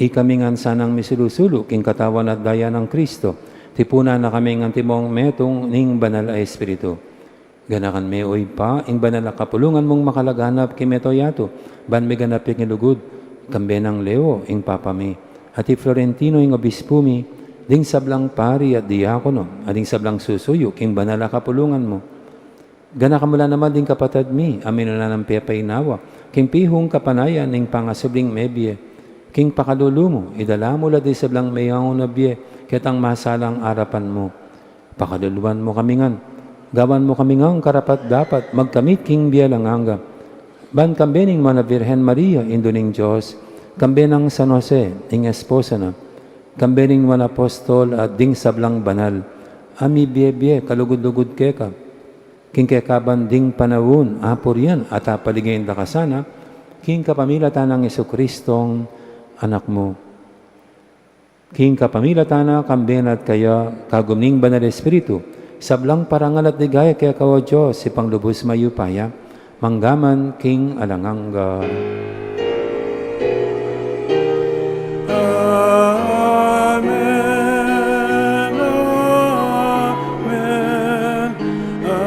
Ikamingan sanang misilusulo, king katawan at daya ng Kristo, tipuna na kaming antimong metong ning banal ay Espiritu. Ganakan me oy pa, ing banal na kapulungan mong makalaganap kimeto yato, ban me ganap yung ilugod, kambe ng Leo, ing papa mi, at Florentino ing obispo mi, ding sablang pari at diakono, at ding sablang susuyo, king banal na kapulungan mo. Ganakan mula naman ding kapatid mi, amin na ng pepay nawa, king pihong kapanayan ing pangasubling mebye, king pakalulumo, idala mo la di sablang mayang nabye, kitang masalang arapan mo. Pakaluluan mo kamingan, gawan mo kami ngang karapat dapat magkamit king biyalang hangga. Ban kambening mo na Virhen Maria, Indoning Diyos, kambenang San Jose, ing esposa na, kambening mo na apostol at ding sablang banal, ami biye kalugod-lugod keka, king kekaban ding panawon, apor yan, at apaligayin da kasana, king kapamilatan ng Jesucristong anak mo. King kapamilatan na kamben at kaya kagumning banal Espiritu, sablang parangal at ligaya kaya kawa Diyos, si panglubos mayupaya, manggaman king alangangga. Amen, amen, amen, amen,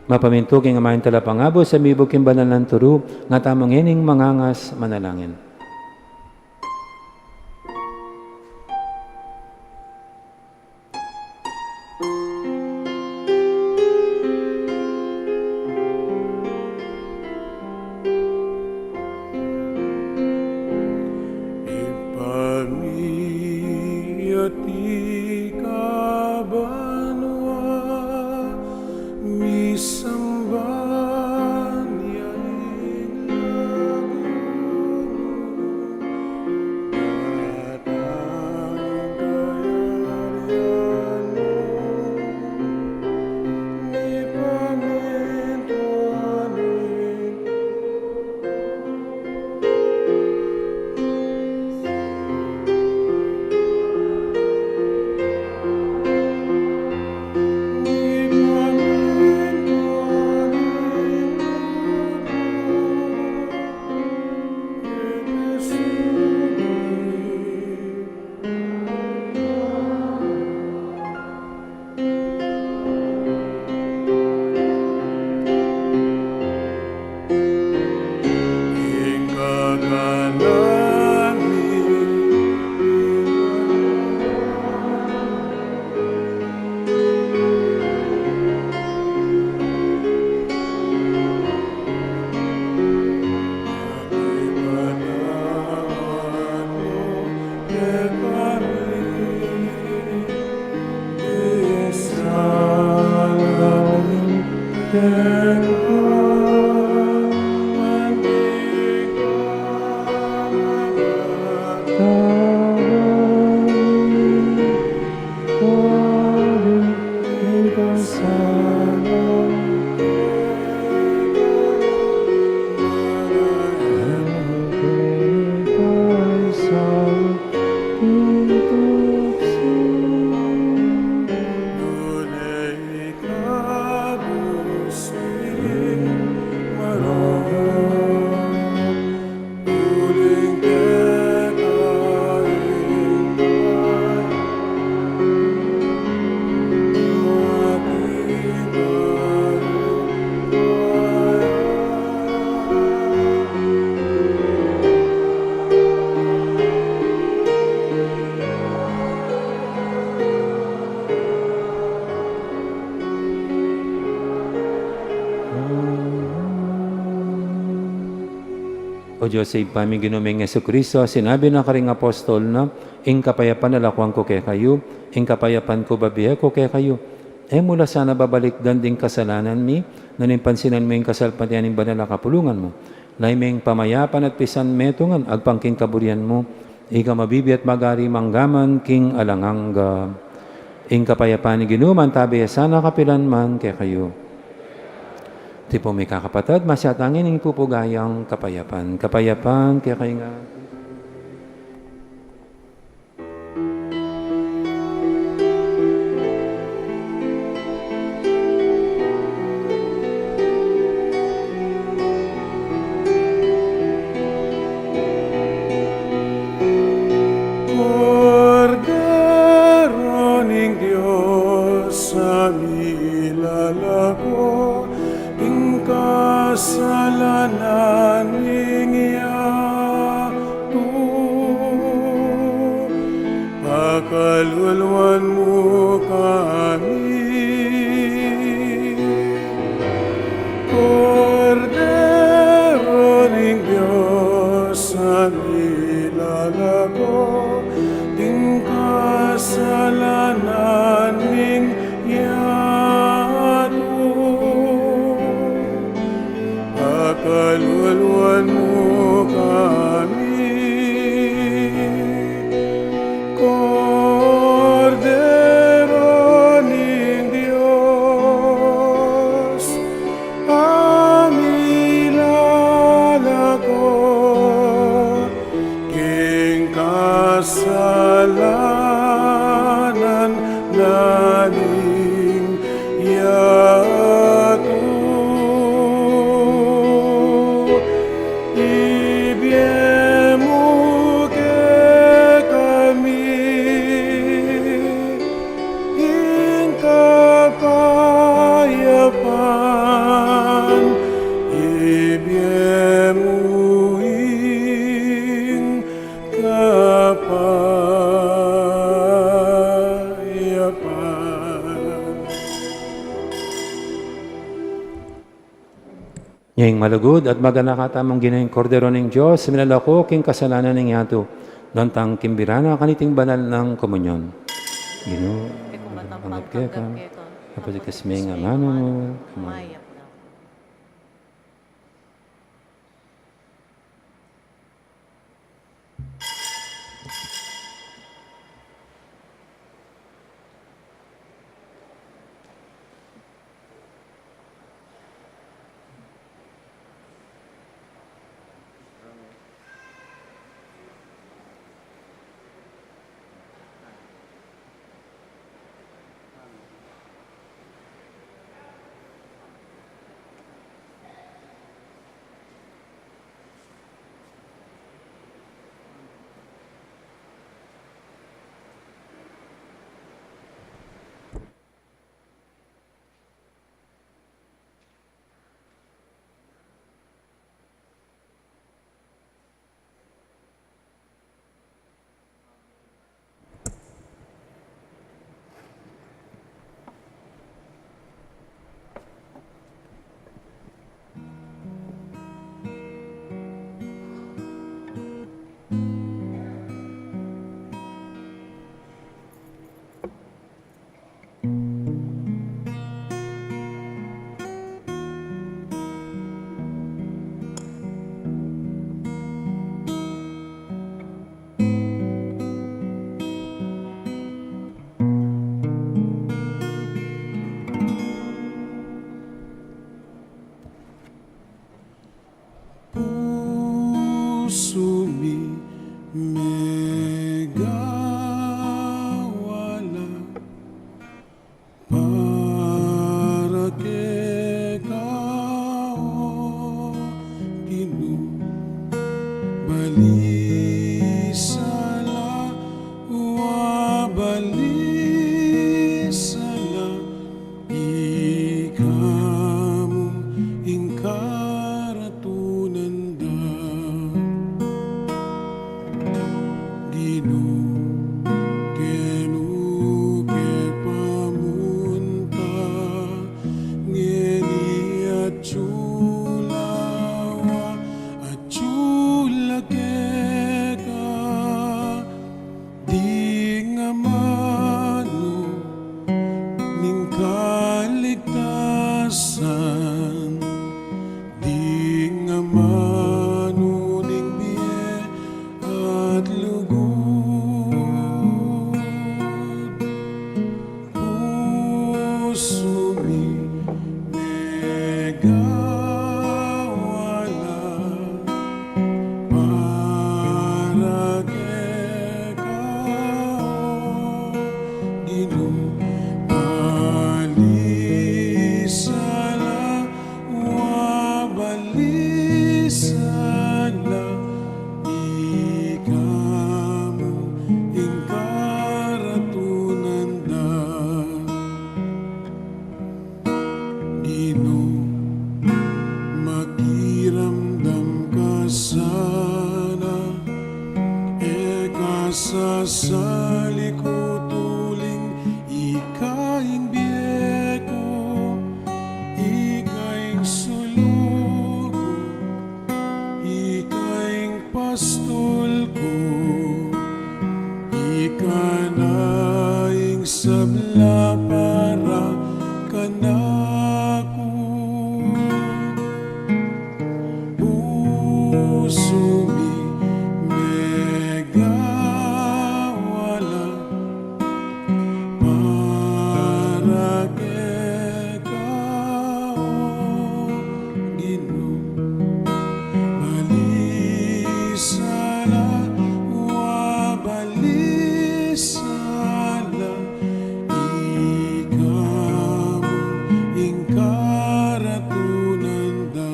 Mapaminto king amayin talapangabo sa mibog king banal ng turu, nga tamang ining mangangas manalangin. Ipamiyati ka banwa, misamban yain O Diyos, sa ipaming ginuming Yesu Kristo, sinabi na karing apostol na, ing kapayapan nalakwang ko kay kayo, ing kapayapan ko babihe ko kay kayo. Mula sana babalik danding kasalanan mi, nanimpansinan mo yung kasalpatian ng banal na kapulungan mo. Laimeng pamayapan at pisan metungan, agpangking kaburian mo, ika mabibi at magari manggaman, king alangangga. Ing kapayapaan ni ginuman, tabi sana kapilan man kay kayo. Tipo may kakapatad, masyatangin ng pupugayang kapayapan. Kapayapan kay kayo nga. Cordero ning Diyos sa milalako, ing kasalanan ning yato. Pakaluluan mo kami, Cordero ning Diyos sa milalako, ing kasalanan ning yato. Pakaluluan mo kami, Cordero ning Diyos, amilalako, king kasalanan naning yato. Ibiemo ke kami, ing kapayapan, ibiemo ing kapayapan. Yang malugod at maganakatamang ginayang kordero ng Diyos, minalako king kasalanan ng yato, lontang kimbirana kaniting banal ng komunyon. Ginoo, panggap kaya ka, kapag kasmay nga mano mo, Mayap na. Pusumi megawala para ke kao Ginu balisala wa balisala ikamu ingkaratunan da Gino masasali ko tuling ikaing biyeko, ikaing sulugo, ikaing pastol ko, ikanaing sabla para kanako. Puso mi megawala para kekao Ginoo. Balisala wa balisala ikaw ingkaratunan da.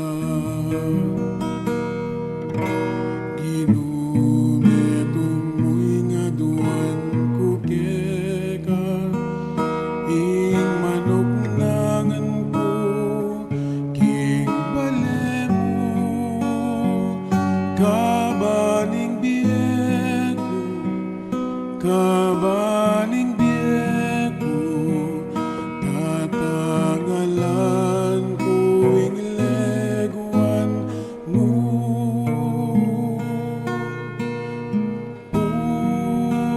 Ginumetumoy nga duwan ko keka, ing manuknangan ko king balemo, kabaning biyeko, kabaning biyeko, tatangalan ko ing leguan mo.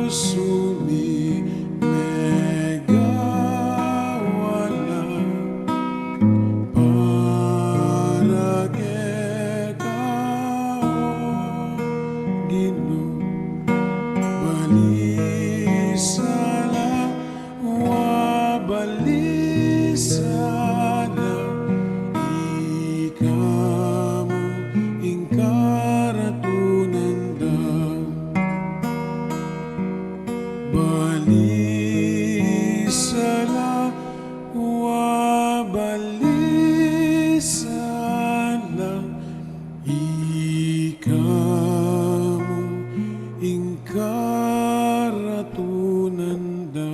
Puso mi megawala para kekao Ginoo. Balisala wa balisala ikaw ingkaratunan da. Balisala wa balisala ikaw ingkaratunan da.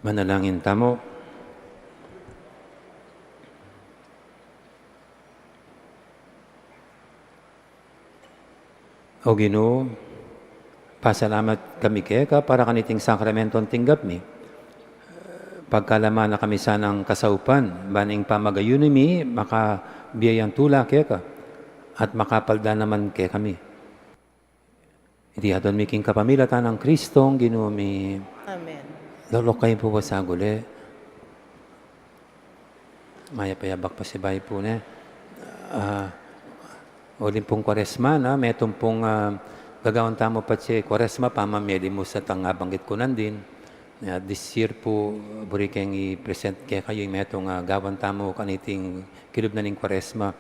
Manalangin tamo. O Ginoo, pasalamat kami keka para kaniting sakramentong tinggap mi. Pagkalaman na kami sanang kasaupan, baning pamagayunin mi, maka biyayang tula keka, at makapalda naman ke kami. Iti adon mi king kapamilatan ng Kristong Ginoo mi. Amen. Lolok kayo po sa guli. Maya payabak pa si bayi po ne. Ulim pong Kwaresma na, may itong pong gagawin tamo pa si Kwaresma, pamamili mo sa tangabanggit ko nandin. This year po, buri kayong i-present kaya kayo yung may itong gawan tamo kaniting kilub na ning Kwaresma.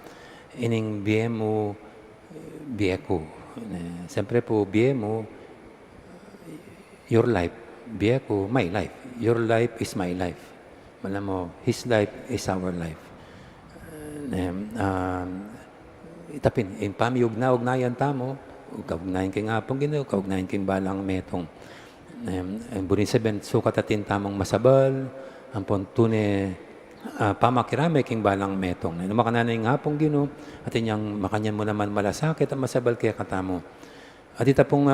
Ining biye mo, biye ko. Siyempre po, biye mo, your life. Biye ko, my life. Your life is my life. Malam mo, His life is our life. Itapin, pamiyog-ugnayan tamo, kaugnayan kay ngapong Ginoo, kaugnayan kay balang metong. Burin sabihin, sukat atin tamang masabal, ang pontune, pamakirame kay balang metong. Numakananay ngapong Ginoo, atin yung makanyan mo naman malasakit ang masabal kaya katamo. At ita pong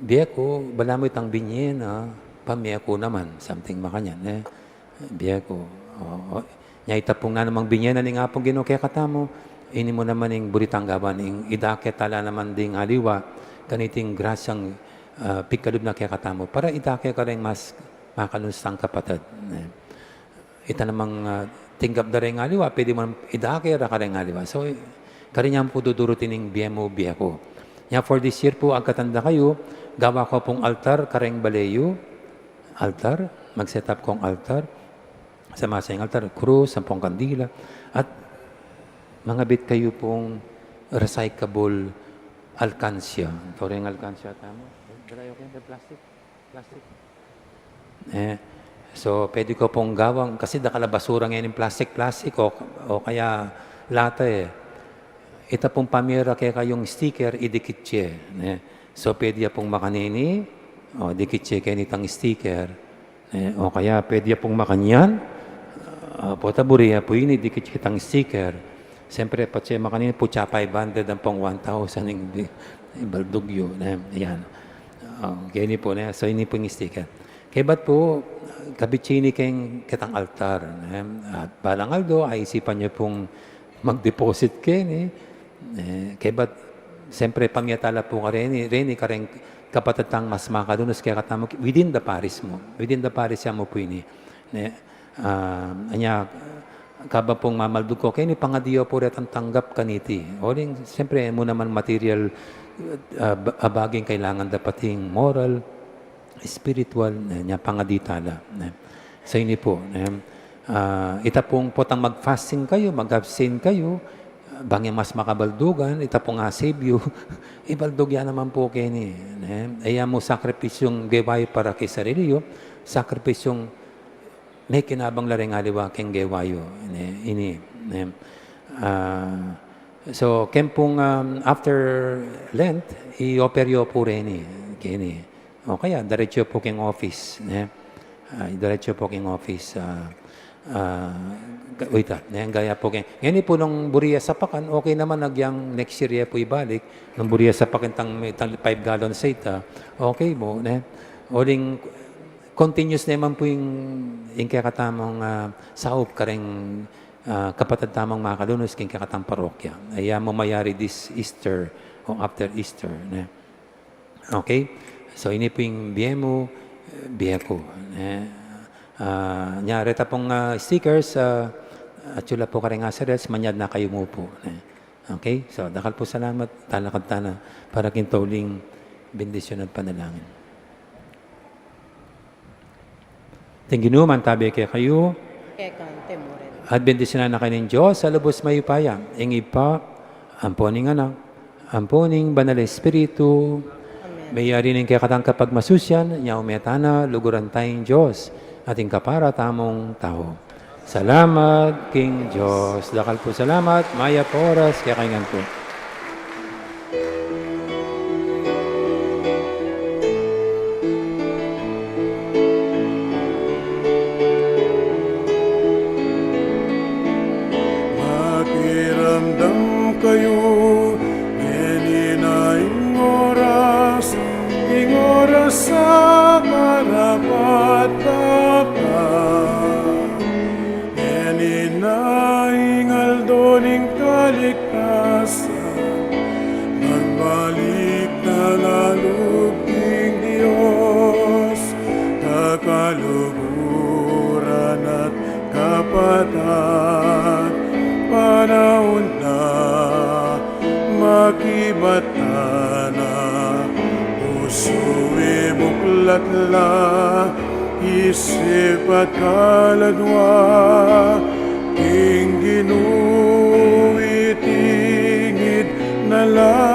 biyeko, bala mo itang binyen, pamiyako naman, something makanyan, biyeko. Nya ita pong na namang binyen na nga pong Ginoo kaya katamo, ini mo naman yung buritang gawan, yung idake tala naman ding aliwa, kaniting grasyang pikadub na kaya katamo, para idake ka rin mas makalustang kapatid. Ita namang tinggap da rin aliwa, pwede mo idake ra ka rin aliwa. So, karinyang po dudurutin ng biyeko. Nya for this year po, agkatanda kayo, gawa ko pong altar, kareng baleyo, altar, mag-set up kong altar, sa masayang altar, krus, sampung kandila, at mga bit kayo pong recyclable alkansya. Ito rin alkansya, tama? Dalayo kayo, plastic. So, pwede ko pong gawang, kasi basura ngayon yung plastic, o kaya lata Ito pong pamira kaya kayong sticker, idikit siya. So, pwede pong makanini, dikit siya kayo nitang sticker. O kaya, pwede pong makanyan, potaburiya po yun, idikit siya kitang sticker. Siyempre, pa siya makanini, po siya 500 ang pong 1,000 yung baldugyo. Yan. Kaya ini po, so ini po yung sticker. Kaya ba't po, kabitsini kayong kitang altar. At balang aldo, ay isipan niyo pong mag-deposit kayo. Kaya ba't, siyempre, pamiyatala po ka rin ka rin kapatatang mas makadunos kaya katamo, within the parish mo. Within the parish mo po ini. Anya, kaba pong mamaldug ko, kaya ni pangadiyo po rin ang tanggap kaniti. O rin, siyempre, mo naman material, abaging kailangan dapating moral, spiritual, niya pangaditala. So, ini po. Ita pong potang mag-fasting kayo, mag-abstain kayo, bangya mas makabaldugan, ita pong save you, ibaldugyan naman po kayo ni. Aya mo sakripisyong geway para kay sarili, sakripisyong may kinabang laring aliwa keng gewayo. So, kempong after Lent, i-operyo po rin kini. O kaya, diretso po keng office. Diretso po keng office. Gaya po keng. Ngayon po nung buriya sa pakan, okay naman nagyang next year po ibalik. Nung buriya sa pakan, tang 5 gallon sa ita, okay mo. Oling, continuous naman po yung kakatamang saop ka rin kapatid tamang makalunos king kakatang parokya. Ay mo mayari this Easter o after Easter. Okay? So, ini po yung biyeko. Reta pong stickers, at yula po ka rin asares, manyad na kayo mo po. Okay? So, dakal po salamat, talakad tana, para kintuling bendisyon at panalangin. Tinginu, mantabi kayo, Kekante mo rin. at bendisyonan na kayo ng Diyos sa lubos mayupaya. Ingi pa, amponing anak, amponing banal Espiritu, mayari ng kakatang kapag masusyan, niya umetana, luguran tayong Diyos, ating kapara tamong tao. Salamat, King Diyos. Dakal po salamat, maya po oras, kaya kaingan po. Makiramdam kayo, ing oras sa karapat-dapat. Ninahingal doning kaligtasan, magbalik na laluging Diyos, kakaluguran at kapatid. Panahon na makibata na, puso'y buklat la, isip at kaladwa, king ginuitingid na lang.